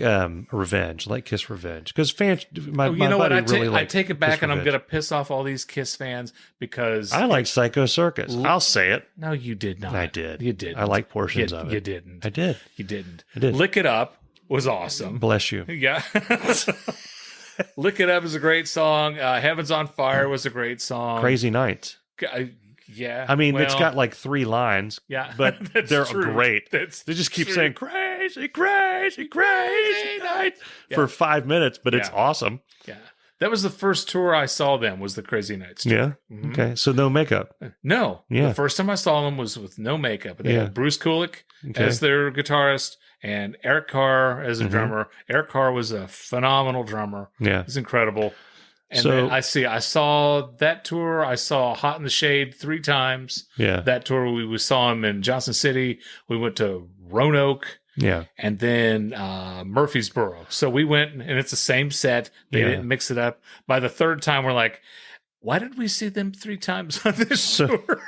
Revenge. I like Kiss Revenge because fans. My buddy I take it back, Kiss and Revenge. I'm going to piss off all these Kiss fans because I like Psycho Circus. I'll say it. No, you did not. I did. You did. I like portions of it. You didn't. I did. You didn't. I did. Lick It Up was awesome. Bless you. Yeah. Lick It Up is a great song. Heaven's on Fire was a great song. Crazy Nights. Yeah. It's got like 3 lines. Yeah. But they're true. great. They just keep saying crazy, crazy, crazy nights for 5 minutes, but it's awesome. Yeah. That was the first tour I saw them, was the Crazy Nights tour. Yeah. Mm-hmm. Okay. So no makeup. No. Yeah. The first time I saw them was with no makeup. They had Bruce Kulick as their guitarist and Eric Carr as a drummer. Eric Carr was a phenomenal drummer. Yeah. He's incredible. And then I saw that tour. I saw Hot in the Shade 3 times. Yeah. That tour, we saw him in Johnson City. We went to Roanoke. Yeah. And then Murfreesboro. So we went, and it's the same set. They didn't mix it up. By the 3rd time, we're like, why did we see them 3 times on this tour?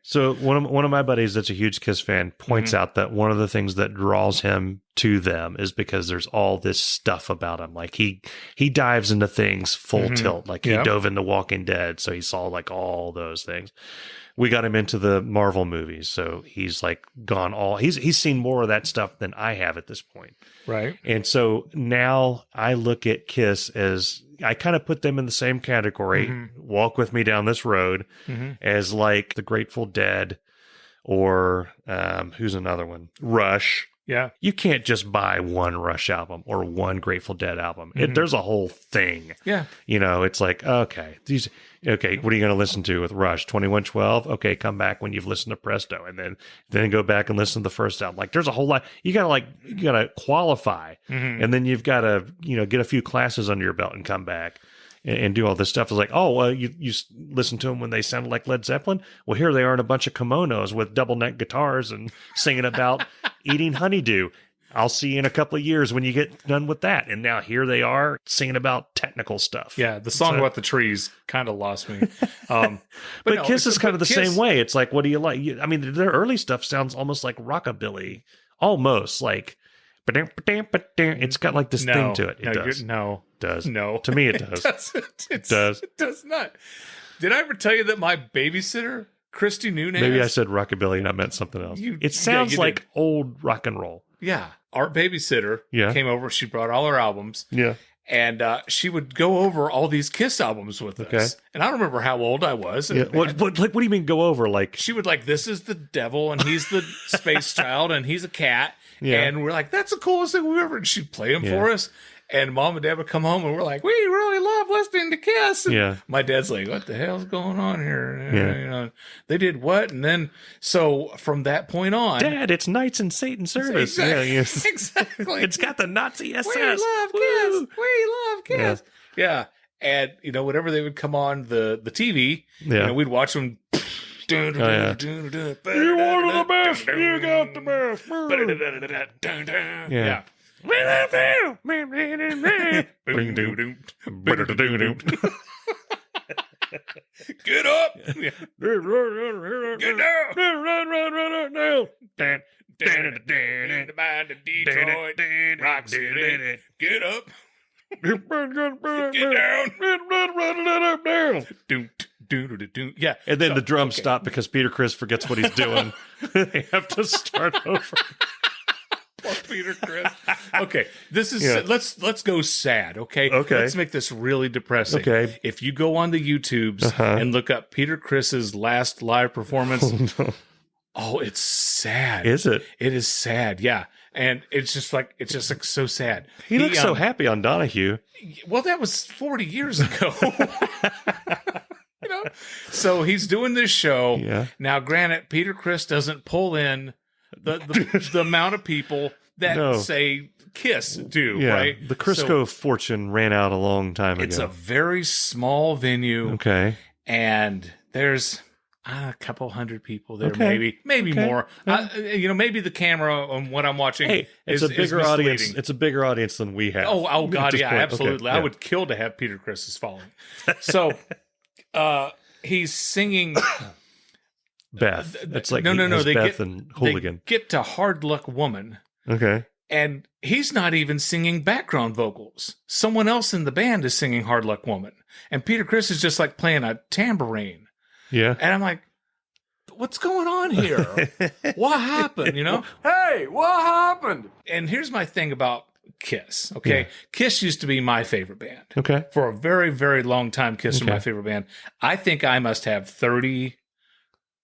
So one of my buddies that's a huge Kiss fan points out that one of the things that draws him to them is because there's all this stuff about him. Like he dives into things full tilt. Like he dove into Walking Dead, so he saw like all those things. We got him into the Marvel movies, so he's like gone all. He's seen more of that stuff than I have at this point. Right. And so now I look at Kiss as I kind of put them in the same category. Walk with me down this road as like the Grateful Dead or who's another one? Rush. Yeah. You can't just buy one Rush album or one Grateful Dead album. There's a whole thing. Yeah. It's like, okay, what are you going to listen to with Rush? 2112? Okay, come back when you've listened to Presto, and then go back and listen to the first album. Like, there's a whole lot. You got to qualify, and then you've got to, get a few classes under your belt and come back and do all this stuff. It's like, oh, well, you listen to them when they sounded like Led Zeppelin? Well, here they are in a bunch of kimonos with double neck guitars and singing about eating honeydew. I'll see you in a couple of years when you get done with that. And now here they are singing about technical stuff. Yeah, the song about the trees kind of lost me. But no, Kiss is kind of the same way. It's like, what do you like? Their early stuff sounds almost like rockabilly. Almost like, it's got like this thing to it. It does. Does. No. To me, it does. It does not. Did I ever tell you that my babysitter, Christy Nunez? Maybe I said rockabilly and I meant something else. It sounds like old rock and roll. Yeah. Our babysitter came over. She brought all her albums. Yeah. And she would go over all these Kiss albums with us. And I don't remember how old I was. Yeah. What do you mean go over? Like, she would this is the devil, and he's the space child, and he's a cat. Yeah. And we're like, that's the coolest thing we've ever. And she'd play them for us. And Mom and Dad would come home and we're like, we really love listening to Kiss. And Yeah. my dad's like, what the hell's going on here? Yeah. You know, they did what? And then, so from that point on. Dad, it's Knights in Satan service. Exactly. Yeah, yes. Exactly. It's got the Nazi SS. We love Kiss. We love Kiss. Yeah. And, you know, whenever they would come on the TV, you know, we'd watch them. You wanted the best. You got the best. Yeah. Get up. Get down. Detroit, Rock City. Get up. Get down. Yeah. And then the drums stop because Peter Criss forgets what he's doing. They have to start over. Poor Peter Criss. Okay, this is let's go sad. Okay, let's make this really depressing. Okay, if you go on the YouTubes and look up Peter Criss's last live performance, it's sad. Is it? It is sad. Yeah, and it's just like so sad. He looks so happy on Donahue. Well, that was 40 years ago. You know, so he's doing this show. Yeah. Now, granted, Peter Criss doesn't pull in the amount of people that say Kiss do, right? The Crisco fortune ran out a long time ago. It's a very small venue. Okay. And there's a couple hundred people there, maybe more. You know, maybe the camera on what I'm watching is a bigger audience. It's a bigger audience than we have. Oh God, yeah, point. absolutely. Okay. I would kill to have Peter Criss's following. So he's singing Beth. It's like no. They Beth and Hooligan. They get to Hard Luck Woman. Okay. And he's not even singing background vocals. Someone else in the band is singing Hard Luck Woman. And Peter Criss is just like playing a tambourine. Yeah. And I'm like, what's going on here? What happened, you know? Hey, what happened? And here's my thing about Kiss, okay? Yeah. Kiss used to be my favorite band. Okay. For a very, very long time, Kiss was my favorite band. I think I must have 30,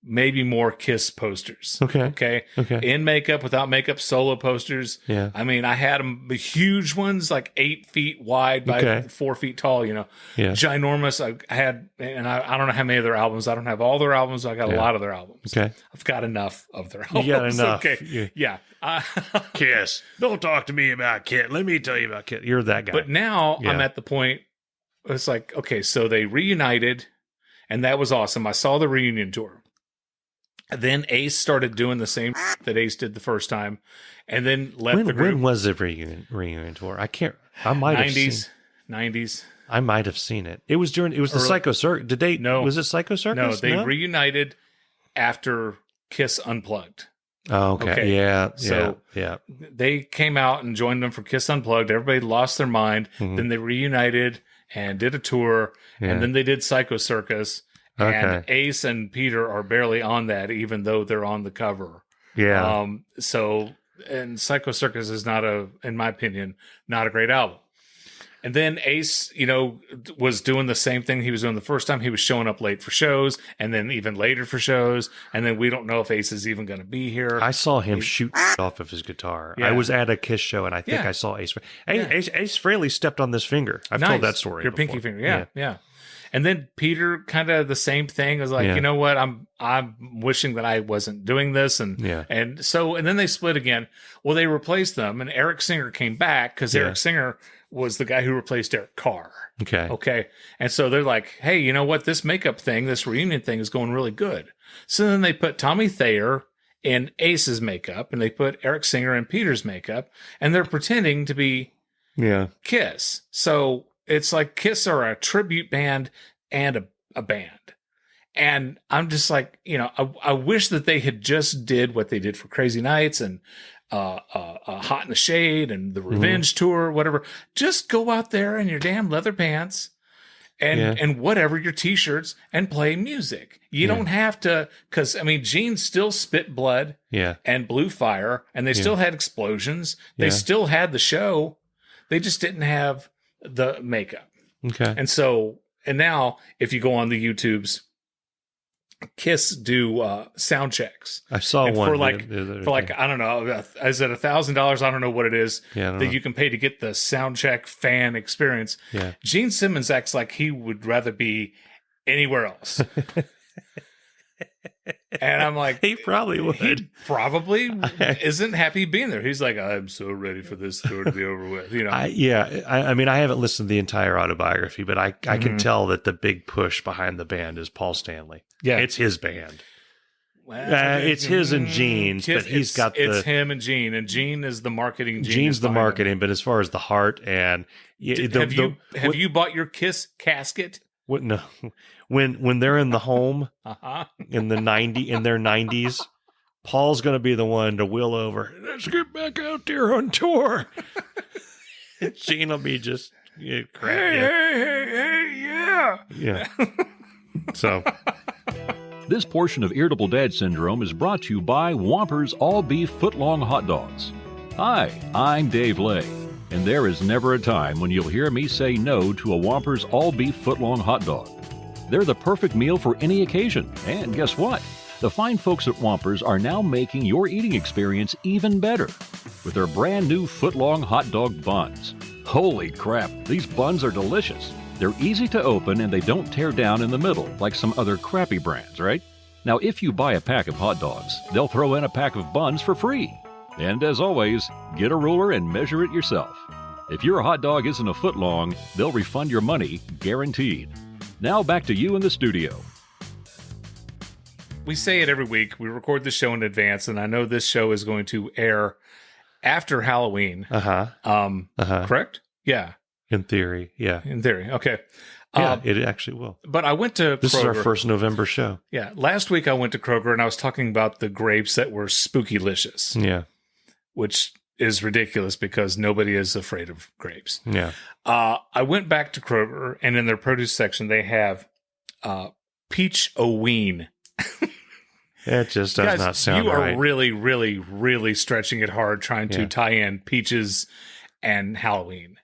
maybe more Kiss posters. Okay. In makeup, without makeup, solo posters. Yeah. I mean, I had them, the huge ones, like 8 feet wide by 4 feet tall, you know. Yeah. Ginormous. I had, and I don't know how many of their albums. I don't have all their albums. I got a lot of their albums. Okay. I've got enough of their albums. You got enough. Okay. Yeah. Kiss. Don't talk to me about Kiss. Let me tell you about Kiss. You're that guy. But now I'm at the point, it's like, okay, so they reunited, and that was awesome. I saw the reunion tour. Then Ace started doing the same that Ace did the first time, and then left the group. When was the reunion tour? I might have seen 90s. I might have seen it. It was the Psycho Circus. Did they? No. Was it Psycho Circus? No, they reunited after Kiss Unplugged. Oh, okay. Yeah. So they came out and joined them for Kiss Unplugged. Everybody lost their mind. Mm-hmm. Then they reunited and did a tour, and then they did Psycho Circus. And Ace and Peter are barely on that, even though they're on the cover. Yeah. And Psycho Circus is in my opinion, not a great album. And then Ace, you know, was doing the same thing he was doing the first time. He was showing up late for shows, and then even later for shows. And then we don't know if Ace is even going to be here. I saw him shoot off of his guitar. Yeah. I was at a Kiss show, and I think I saw Ace. Ace Frehley stepped on this finger. I've told that story. Your pinky finger. Yeah. And then Peter, kind of the same thing, was like, you know what? I'm wishing that I wasn't doing this, and then they split again. Well, they replaced them, and Eric Singer came back because Eric Singer was the guy who replaced Eric Carr. Okay. And so they're like, hey, you know what? This makeup thing, this reunion thing is going really good. So then they put Tommy Thayer in Ace's makeup, and they put Eric Singer in Peter's makeup, and they're pretending to be Kiss. So it's like Kiss are a tribute band and a band. And I'm just like, you know, I wish that they had just did what they did for Crazy Nights and Hot in the Shade and the Revenge Tour, whatever. Just go out there in your damn leather pants and whatever, your T-shirts, and play music. You don't have to, because, I mean, Gene still spit blood and blew fire, and they still had explosions. They still had the show. They just didn't have the makeup. Okay. And now if you go on the YouTubes, Kiss do sound checks. I saw one for like I don't know, is it $1,000? I don't know what it is that you can pay to get the sound check fan experience. Yeah. Gene Simmons acts like he would rather be anywhere else. And I'm like, he probably would. He probably isn't happy being there. He's like, I'm so ready for this tour to be over with. You know? I mean, I haven't listened to the entire autobiography, but I can tell that the big push behind the band is Paul Stanley. Yeah, it's his band. Well, it's his and Gene's, but he's got it's him and Gene, and Gene is the marketing. Gene's the marketing, but as far as the heart and have you bought your Kiss casket? What? No, when they're in the home in their 90s, Paul's going to be the one to wheel over. Let's get back out there on tour. Gene will be just crap. Yeah. So. This portion of Irritable Dad Syndrome is brought to you by Whompers All-Beef Footlong Hot Dogs. Hi, I'm Dave Lay, and there is never a time when you'll hear me say no to a Whompers All-Beef Footlong Hot Dog. They're the perfect meal for any occasion, and guess what? The fine folks at Whompers are now making your eating experience even better with their brand new footlong hot dog buns. Holy crap, these buns are delicious. They're easy to open and they don't tear down in the middle like some other crappy brands, right? Now, if you buy a pack of hot dogs, they'll throw in a pack of buns for free. And as always, get a ruler and measure it yourself. If your hot dog isn't a foot long, they'll refund your money, guaranteed. Now back to you in the studio. We say it every week. We record the show in advance, and I know this show is going to air after Halloween. Correct? Yeah. In theory, yeah. In theory, okay. Yeah, it actually will. But I went to This Kroger. is our first November show. Yeah. Last week I went to Kroger, and I was talking about the grapes that were spookylicious. Yeah. Which is ridiculous because nobody is afraid of grapes. Yeah. I went back to Kroger, and in their produce section, they have Peachoween. It just does not sound right. You are really, really, really stretching it hard trying to tie in peaches and Halloween.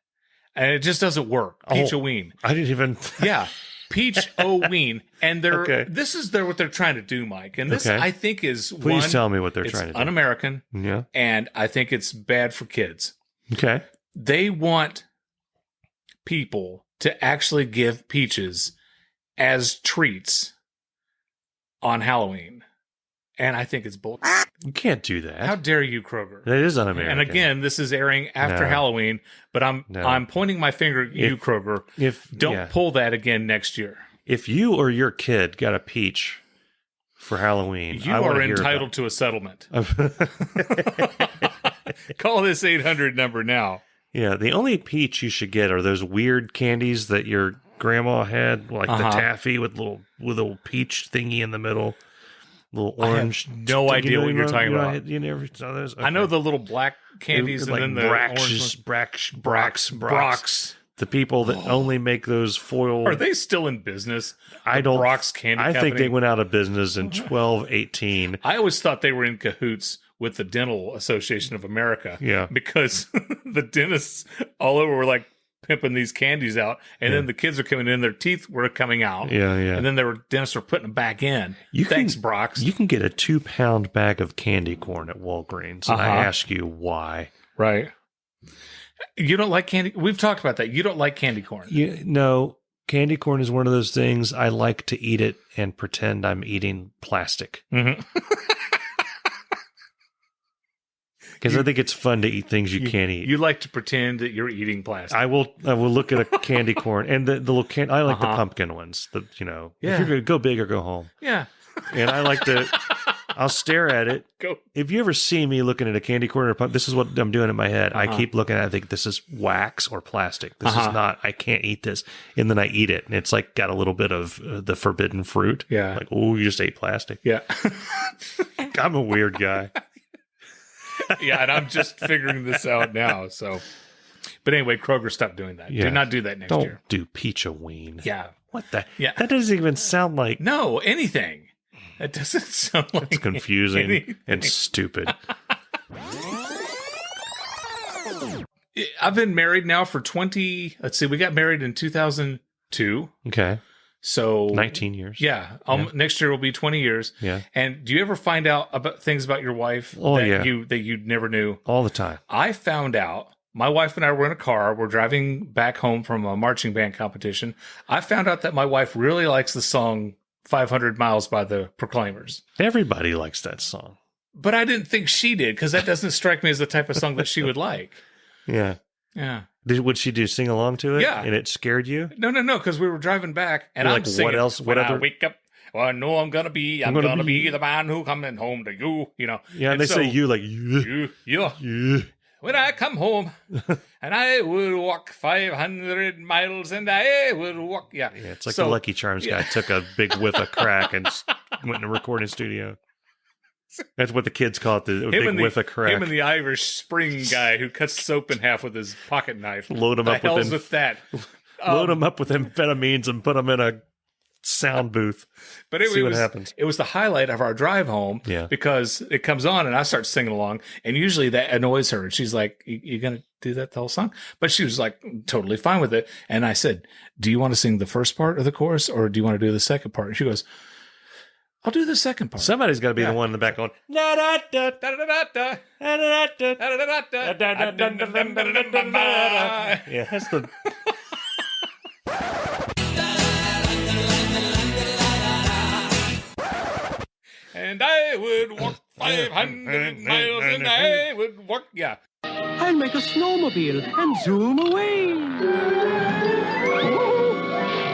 And it just doesn't work. Peachoween. I didn't even... Yeah. Peachoween. And this is what they're trying to do, Mike. And this, I think, is Please tell me what they're trying to do. It's un-American. Yeah. And I think it's bad for kids. Okay. They want people to actually give peaches as treats on Halloween. And I think it's bullshit. You can't do that. How dare you, Kroger? That is un-American. And again, this is airing after Halloween, but I'm pointing my finger at you, Kroger. Don't pull that again next year. If you or your kid got a peach for Halloween, you are entitled to a settlement. Call this 800 number now. Yeah, the only peach you should get are those weird candies that your grandma had, like the taffy with a little peach thingy in the middle. Little orange. I have no idea what you're talking about. You never saw those? Okay. I know the little black candies and then the orange Brox. The people that only make those foil. Are they still in business? Brox Candy Company? I think they went out of business in 1218. I always thought they were in cahoots with the Dental Association of America. Yeah. Because the dentists all over were like pimping these candies out, and then the kids are coming in, their teeth were coming out. Yeah. And then dentists were putting them back in. Thanks, Brox. You can get a 2-pound bag of candy corn at Walgreens. And I ask you why. Right. You don't like candy? We've talked about that. You don't like candy corn. No, candy corn is one of those things I like to eat it and pretend I'm eating plastic. Mm-hmm. Because I think it's fun to eat things you can't eat. You like to pretend that you're eating plastic. I will look at a candy corn and the little candy. I like the pumpkin ones. If you're going to go big or go home. Yeah. And I like to. I'll stare at it. If you ever see me looking at a candy corn or a pumpkin, this is what I'm doing in my head. I keep looking at it. I think this is wax or plastic. This is not. I can't eat this. And then I eat it, and it's like got a little bit of the forbidden fruit. Yeah. Like, oh, you just ate plastic. Yeah. I'm a weird guy. Yeah, and I'm just figuring this out now. So, but anyway, Kroger, stop doing that. Yeah. Do not do that next year. Don't do Peachoween. Yeah. What the? Yeah. That doesn't even sound like anything. That doesn't sound like it's confusing anything. And stupid. I've been married now for 20. Let's see, we got married in 2002. Okay. So 19 years. Yeah. Next year will be 20 years. Yeah. And do you ever find out about things about your wife that you never knew? All the time. I found out, my wife and I were in a car. We're driving back home from a marching band competition. I found out that my wife really likes the song 500 Miles by the Proclaimers. Everybody likes that song. But I didn't think she did, because that doesn't strike me as the type of song that she would like. Yeah. Yeah. Would she do sing along to it? Yeah. And it scared you? No, because we were driving back, and You're I'm like, singing. what else? When I wake up, well, I know I'm gonna be the man who coming home to you. You know. Yeah, and they say you like you. Yeah. When I come home, and I would walk 500 miles, and I would walk. Yeah. Yeah, it's like the Lucky Charms guy took a big whiff of crack and went in a recording studio. That's what the kids call it, the big whiff of crack. Him and the Irish Spring guy who cuts soap in half with his pocket knife. Load him up with that. Load him up with amphetamines and put him in a sound booth. But see what happens. It was the highlight of our drive home because it comes on and I start singing along, and usually that annoys her. And she's like, "You gonna do that the whole song?" But she was like totally fine with it. And I said, "Do you want to sing the first part of the chorus, or do you want to do the second part?" And she goes, "I'll do the second part." Somebody's got to be the one in the back going, da da da da da da da da da. Yeah, that's the. And I would walk 500 miles, and I would walk. Yeah. I'll make a snowmobile and zoom away.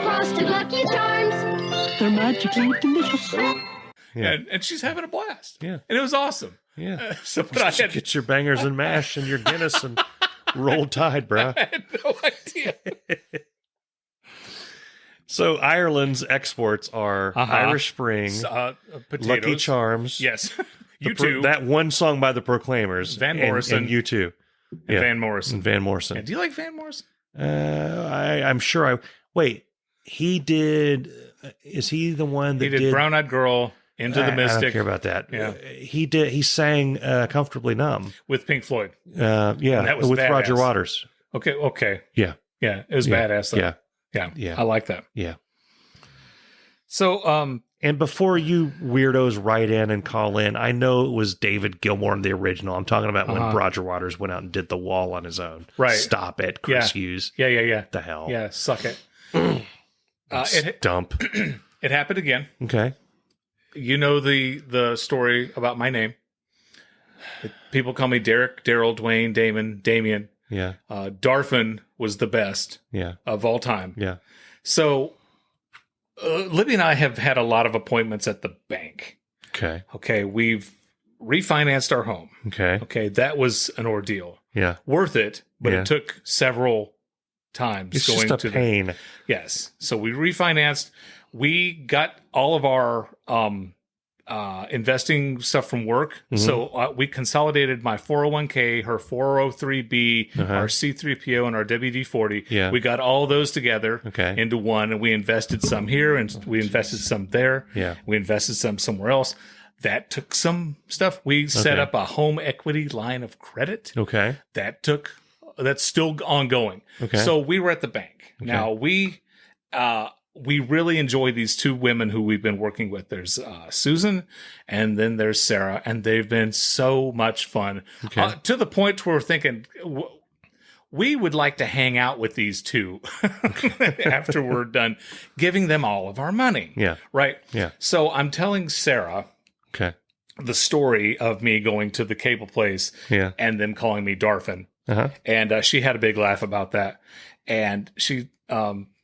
Frosted Lucky Charms. They're magically delicious. Yeah. And she's having a blast. Yeah. And it was awesome. Yeah. But I had get your bangers and mash and your Guinness and roll tide, bro. I had no idea. So Ireland's exports are Irish Spring, potatoes. Lucky Charms. Yes. You too. That one song by the Proclaimers. Van Morrison. And you too. And Van Morrison. And Van Morrison. And do you like Van Morrison? I'm sure wait, he did, is he the one that did Brown Eyed Girl, Into the Mystic? I don't care about that. Yeah. He sang Comfortably Numb. With Pink Floyd. Yeah. That was with badass. Roger Waters. Okay. Yeah. Yeah. It was badass though. Yeah. I like that. Yeah. So, and before you weirdos write in and call in, I know it was David Gilmour in the original. I'm talking about when Roger Waters went out and did The Wall on his own. Right. Stop it, Chris Hughes. Yeah. The hell. Yeah, suck it. Dump. It happened again. Okay. You know the story about my name. People call me Derek, Daryl, Dwayne, Damon, Damien. Yeah. Darfin was the best of all time. Yeah. So Libby and I have had a lot of appointments at the bank. Okay. We've refinanced our home. Okay. That was an ordeal. Yeah. Worth it, but it took several times. It's just a pain. Yes. So we refinanced. We got all of our investing stuff from work. Mm-hmm. So we consolidated my 401k, her 403b, our C3PO, and our WD-40. Yeah. We got all those together into one, and we invested some here, and we invested some there. Yeah. We invested some somewhere else. That took some stuff. We set up a home equity line of credit. Okay. That's still ongoing. Okay. So we were at the bank. Okay. Now we really enjoy these two women who we've been working with. There's Susan, and then there's Sarah, and they've been so much fun to the point where we're thinking we would like to hang out with these two after we're done giving them all of our money. Yeah. Right. Yeah. So I'm telling Sarah the story of me going to the cable place and them calling me Darfin. And she had a big laugh about that. And she,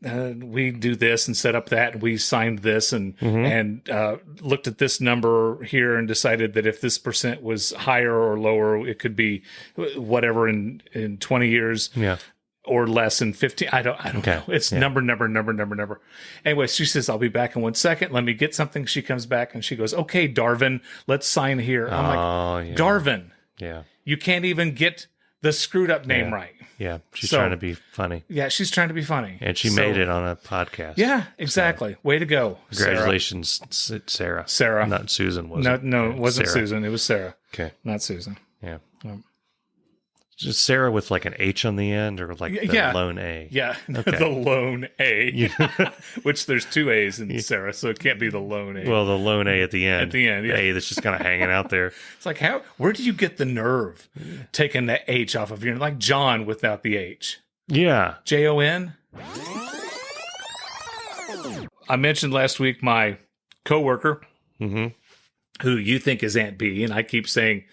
we do this and set up that, and we signed this and looked at this number here and decided that if this percent was higher or lower, it could be whatever in 20 years. Yeah. Or less in 15. I don't know. It's number. Anyway, she says, I'll be back in 1 second. Let me get something. She comes back and she goes, okay, Darvin, let's sign here. I'm like, Darvin. Yeah. You can't even get the screwed up name right. Yeah. She's trying to be funny. Yeah. She's trying to be funny. And she made it on a podcast. Yeah, exactly. So, way to go. Congratulations, Sarah. Sarah. Not Susan, was it? No, it wasn't Sarah. Susan. It was Sarah. Okay. Not Susan. Yeah. Just Sarah with like an H on the end, or like the lone A? Yeah, okay. The lone A, which there's 2 A's in Sarah, so it can't be the lone A. Well, the lone A at the end. At the end, yeah. A that's just kind of hanging out there. It's like, where do you get the nerve taking the H off of your name? Like John without the H. Yeah. Jon? I mentioned last week my coworker, who you think is Aunt B, and I keep saying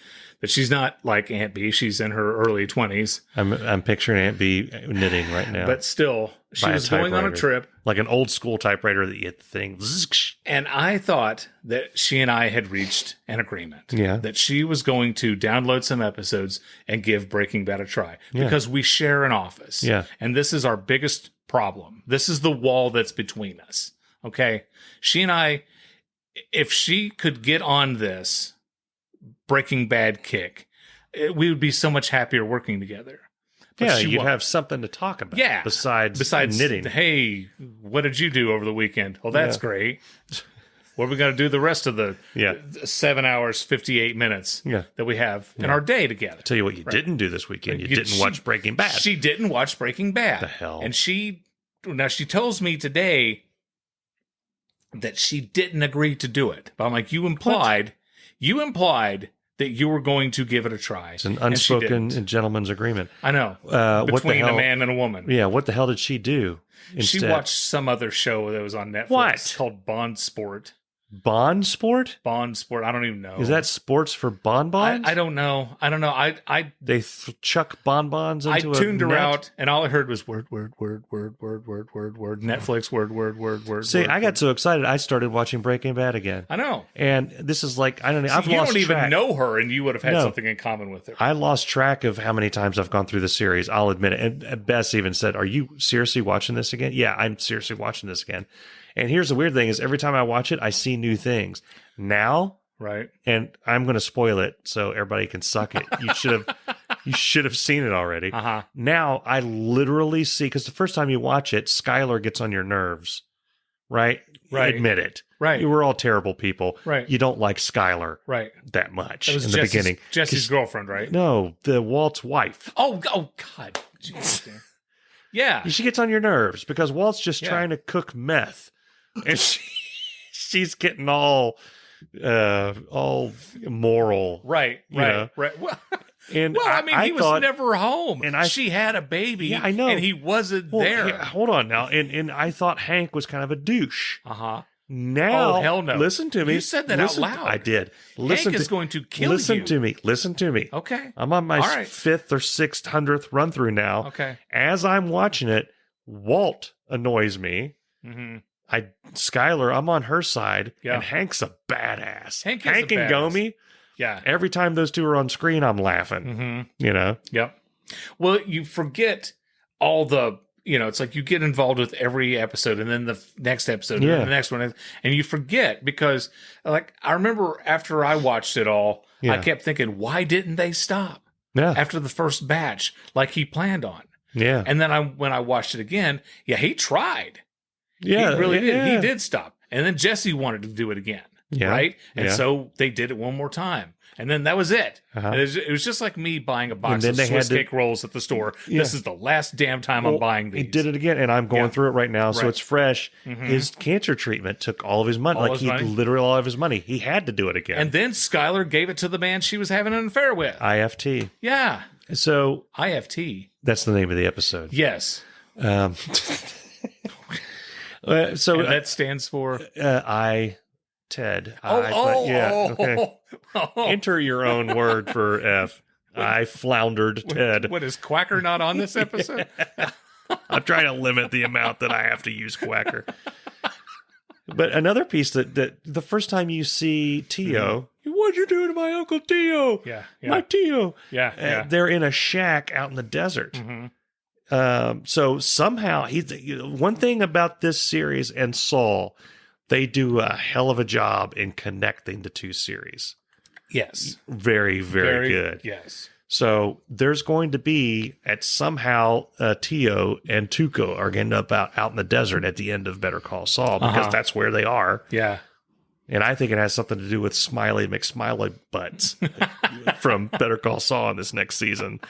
that she's not like Aunt B. She's in her early 20s. I'm picturing Aunt B knitting right now. But still, she was going on a trip. Like an old school typewriter that you hit the thing. And I thought that she and I had reached an agreement. Yeah. That she was going to download some episodes and give Breaking Bad a try. Yeah. Because we share an office. Yeah. And this is our biggest problem. This is the wall that's between us. Okay? She and I, if she could get on this Breaking Bad kick, we would be so much happier working together. But you'd have something to talk about. Yeah. Besides knitting. Hey, what did you do over the weekend? Well, that's great. What are we going to do the rest of the 7 hours, 58 minutes that we have in our day together? Tell you what you didn't do this weekend. You didn't watch Breaking Bad. She didn't watch Breaking Bad. The hell? And she tells me today that she didn't agree to do it. But I'm like, you implied that you were going to give it a try. It's an unspoken gentleman's agreement. I know. Between a man and a woman. Yeah, what the hell did she do instead? She watched some other show that was on Netflix. What? Called Bond Sport. Bond Sport? Bond Sport. I don't even know. Is that sports for bonbons? I don't know. They chuck bonbons into I tuned a her net? out, and all I heard was word, Netflix, word. See, I got so excited, I started watching Breaking Bad again. I know. And this is like, I don't know. See, you don't even know her, and you would have had something in common with her. I lost track of how many times I've gone through the series. I'll admit it. And Bess even said, "Are you seriously watching this again?" Yeah, I'm seriously watching this again. And here's the weird thing is every time I watch it, I see new things. Now, right? And I'm going to spoil it so everybody can suck it. You should have seen it already. Now I literally see, because the first time you watch it, Skylar gets on your nerves, right? Right. Admit it. Right. You were all terrible people. Right. You don't like Skylar that much that was in the beginning. Jesse's girlfriend, right? No, the Walt's wife. Oh God. Jeez, yeah. She gets on your nerves because Walt's just trying to cook meth. And she's getting all moral. Right. Well, and I mean, he was never home. And she had a baby. Yeah, I know. And he wasn't there. Hold on now. And I thought Hank was kind of a douche. Now, oh, hell no. Listen to me. You said that out loud. I did. Hank is going to kill you. Listen to me. Okay. I'm on my 5th or 6th, 100th run through now. Okay. As I'm watching it, Walt annoys me. Skylar, I'm on her side, and Hank's a badass. Hank and Gomi, every time those two are on screen, I'm laughing. You know? Yep. Well, you forget all the, it's like you get involved with every episode, and then the next episode, and the next one, and you forget because, like, I remember after I watched it all, I kept thinking, why didn't they stop? After the first batch, like he planned on. Yeah. And then when I watched it again, he tried. Yeah, he really did. He did stop. And then Jesse wanted to do it again. Yeah. Right? And so they did it one more time. And then that was it. It was just like me buying a box of Swiss cake rolls at the store. This is the last damn time I'm buying these. He did it again, and I'm going through it right now, so it's fresh. His cancer treatment took all of his money. Literally all of his money. He had to do it again. And then Skylar gave it to the man she was having an affair with. IFT. Yeah. So IFT. That's the name of the episode. Yes. So and that stands for Ted. Okay. Enter your own word for F. I floundered Ted. What is Quacker not on this episode? I'm trying to limit the amount that I have to use Quacker. But another piece that the first time you see Tio, what'd you do to my Uncle Tio? Yeah. My Tio. Yeah. They're in a shack out in the desert. So somehow one thing about this series and Saul, they do a hell of a job in connecting the two series. Yes. Very, very good. Yes. So there's going to be somehow Tio and Tuco are going to end up out in the desert at the end of Better Call Saul because that's where they are. Yeah. And I think it has something to do with Smiley McSmiley Butts from Better Call Saul in this next season.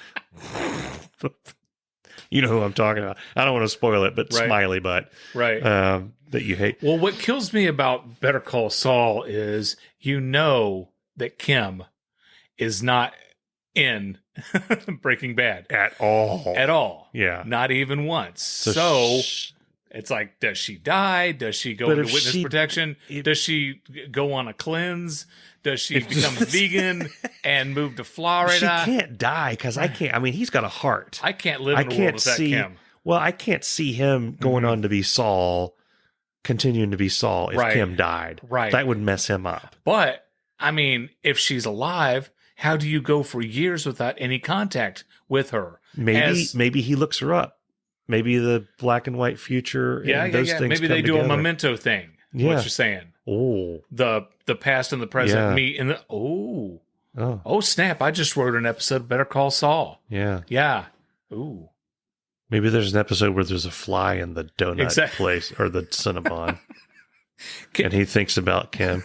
You know who I'm talking about. I don't want to spoil it, but right. Smiley Butt. Right. That you hate. Well, what kills me about Better Call Saul is that Kim is not in Breaking Bad. At all. Yeah. Not even once. So it's like, does she die? Does she go into witness protection? Does she go on a cleanse? Does she become vegan and move to Florida? She can't die because I can't. I mean, he's got a heart. I can't live in a world without Kim. Well, I can't see him going on to be Saul, continuing to be Saul if Kim died. Right. That would mess him up. But, I mean, if she's alive, how do you go for years without any contact with her? Maybe he looks her up. Maybe the black and white future. And those things Maybe they do a memento thing. Yeah. What you're saying. Oh. The past and the present meet in the oh snap! I just wrote an episode of Better Call Saul. Yeah. Yeah. Ooh. Maybe there's an episode where there's a fly in the donut place or the Cinnabon. And he thinks about Kim.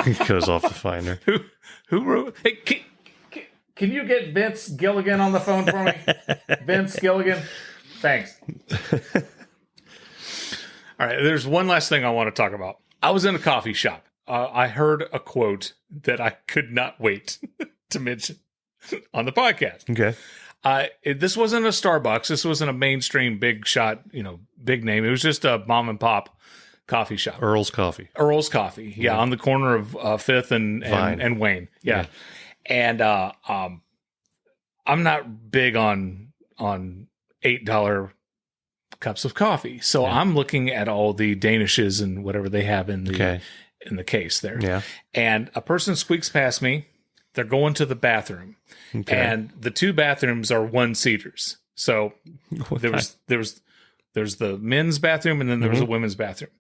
He goes off to find her. Who wrote? Hey, can you get Vince Gilligan on the phone for me? Vince Gilligan. Thanks. All right. There's one last thing I want to talk about. I was in a coffee shop. I heard a quote that I could not wait to mention on the podcast. Okay. This wasn't a Starbucks. This wasn't a mainstream big shot, big name. It was just a mom and pop coffee shop. Earl's Coffee. Yeah, on the corner of Fifth and Wayne. Yeah. And I'm not big on $8 cups of coffee. So I'm looking at all the Danishes and whatever they have in the case there. Yeah. And a person squeaks past me. They're going to the bathroom. Okay. And the two bathrooms are one-seaters. So there's the men's bathroom and then there was a women's bathroom.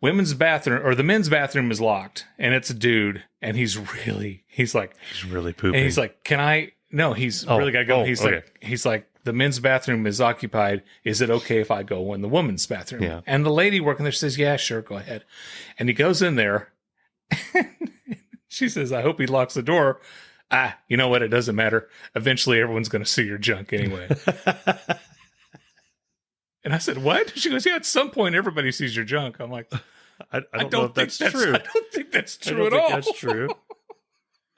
The men's bathroom is locked and it's a dude and he's really pooping. And he's like, "Can I?" No, he's really got to go. He's like, "The men's bathroom is occupied. Is it okay if I go in the women's bathroom?" Yeah. And the lady working there says, "Yeah, sure, go ahead." And he goes in there. She says, "I hope he locks the door." You know what? It doesn't matter. Eventually, everyone's going to see your junk anyway. And I said, "What?" She goes, "Yeah, at some point, everybody sees your junk." I'm like, I don't know if that's true. I don't think that's true at all. That's true.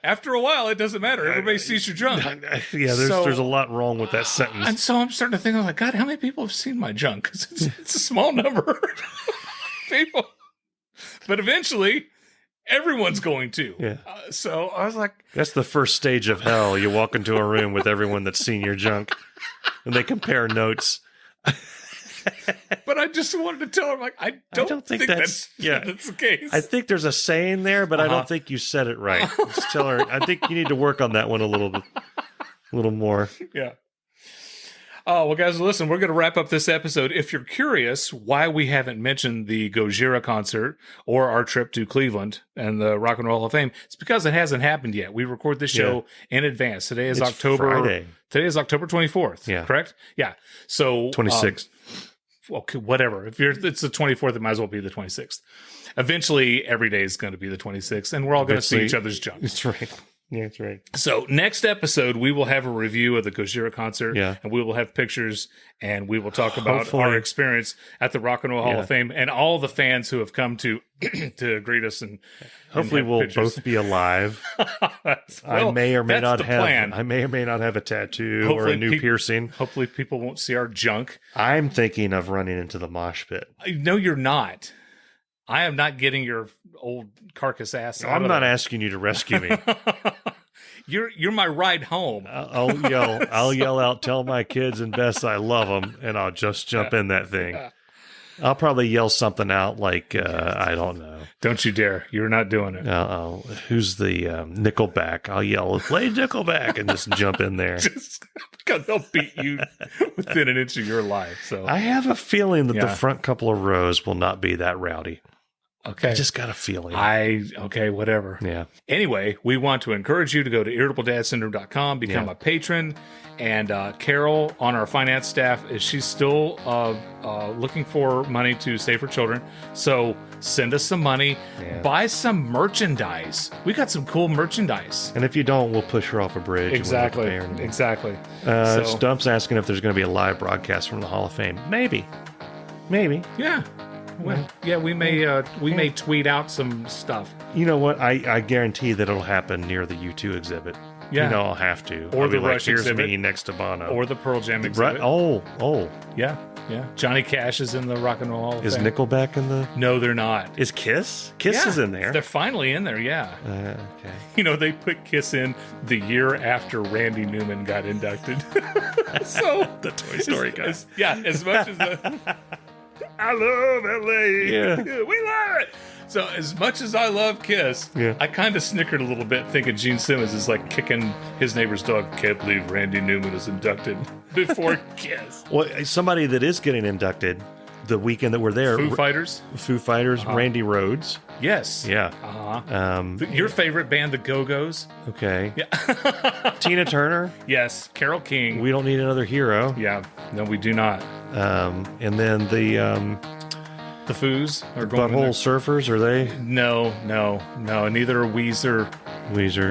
After a while, it doesn't matter. Everybody sees your junk. Yeah, there's a lot wrong with that sentence. And so I'm starting to think, I'm like, God, how many people have seen my junk? 'Cause it's a small number of people. But eventually, everyone's going to. Yeah. So I was like... That's the first stage of hell. You walk into a room with everyone that's seen your junk, and they compare notes. But I just wanted to tell her, like, I don't think that's the case. I think there's a saying there, but I don't think you said it right. Just tell her, I think you need to work on that one a little more. Yeah. Oh, well, guys, listen, we're going to wrap up this episode. If you're curious why we haven't mentioned the Gojira concert or our trip to Cleveland and the Rock and Roll Hall of Fame, it's because it hasn't happened yet. We record this show in advance. Today is October 24th. Correct? Yeah. So 26th. Okay, whatever. If it's the 24th, it might as well be the 26th. Eventually, every day is going to be the 26th, and we're all going to see each other's junk. That's right. Yeah, that's right. So next episode, we will have a review of the Gojira concert, and we will have pictures, and we will talk about our experience at the Rock and Roll Hall of Fame, and all the fans who have come to to greet us. And hopefully, we'll both be alive. I may or may not have a tattoo or a new piercing. Hopefully, people won't see our junk. I'm thinking of running into the mosh pit. No, you're not. I am not getting your old carcass ass. I'm not asking you to rescue me. You're my ride home. I'll yell out, "Tell my kids and Bess I love them," and I'll just jump in that thing. I'll probably yell something out like, I don't know. Don't you dare. You're not doing it. Who's the Nickelback? I'll yell, "Play Nickelback," and just jump in there. Just because they'll beat you within an inch of your life. So I have a feeling that the front couple of rows will not be that rowdy. Okay. I just got a feeling. Okay, whatever. Yeah. Anyway, we want to encourage you to go to irritabledadsyndrome.com, become a patron. And Carol on our finance staff, she's still looking for money to save her children. So send us some money. Yeah. Buy some merchandise. We got some cool merchandise. And if you don't, we'll push her off a bridge. Exactly. Stump's asking if there's going to be a live broadcast from the Hall of Fame. Maybe. Yeah. Well, yeah, we may tweet out some stuff. You know what? I guarantee that it'll happen near the U2 exhibit. Yeah. You know, I'll have to. Or the Rush here's exhibit. Me next to Bono. Or the Pearl Jam exhibit. Oh. Yeah. Johnny Cash is in the Rock and Roll Hall of Fame. Is Nickelback in the... No, they're not. Is Kiss? Kiss is in there. They're finally in there, yeah. Okay. You know, they put Kiss in the year after Randy Newman got inducted. So the Toy Story guy. As much as I love L.A. Yeah. We love it. So as much as I love Kiss, I kind of snickered a little bit thinking Gene Simmons is like kicking his neighbor's dog. Can't believe Randy Newman is inducted before Kiss. Well, somebody that is getting inducted the weekend that we're there. Foo Fighters, Randy Rhoads. Yes. Yeah. Your favorite band, the Go-Go's. Okay. Yeah. Tina Turner. Yes. Carole King. We don't need another hero. Yeah. No, we do not. And then the Foos are going Butthole Surfers, are they? No. Neither are Weezer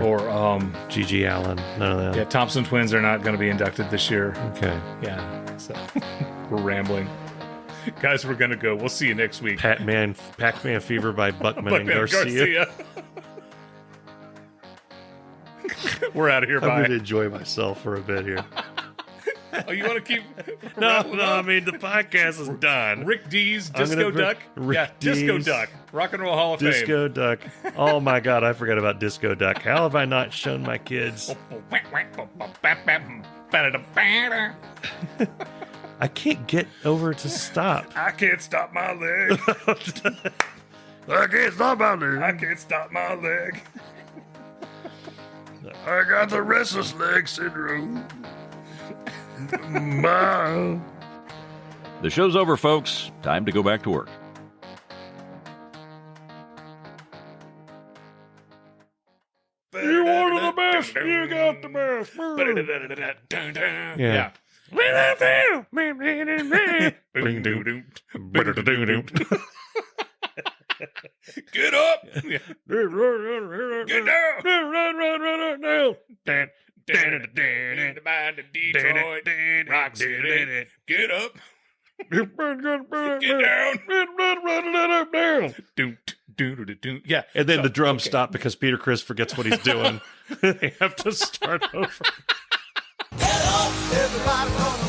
or Gigi Allen. None of them. Yeah, Thompson Twins are not going to be inducted this year. Okay. Yeah. So we're rambling. Guys, we're going to go. We'll see you next week. Pac-Man Fever by Buckman and Garcia. We're out of here. I'm going to enjoy myself for a bit here. Oh, you want to keep... No, I mean, the podcast is done. Rick D's Disco Duck. Disco Duck. Rock and Roll Hall of Fame. Disco Duck. Oh, my God, I forgot about Disco Duck. How have I not shown my kids? I can't get over to stop. I can't stop my leg. I can't stop my leg. I can't stop my leg. I got the restless leg syndrome. The show's over, folks. Time to go back to work. You wanted the best. You got the best. Yeah. Get up. Get down. Detroit, Rock City. Get up. Get down. Yeah. And then the drums stop because Peter Criss forgets what he's doing. They have to start over. Get up, everybody.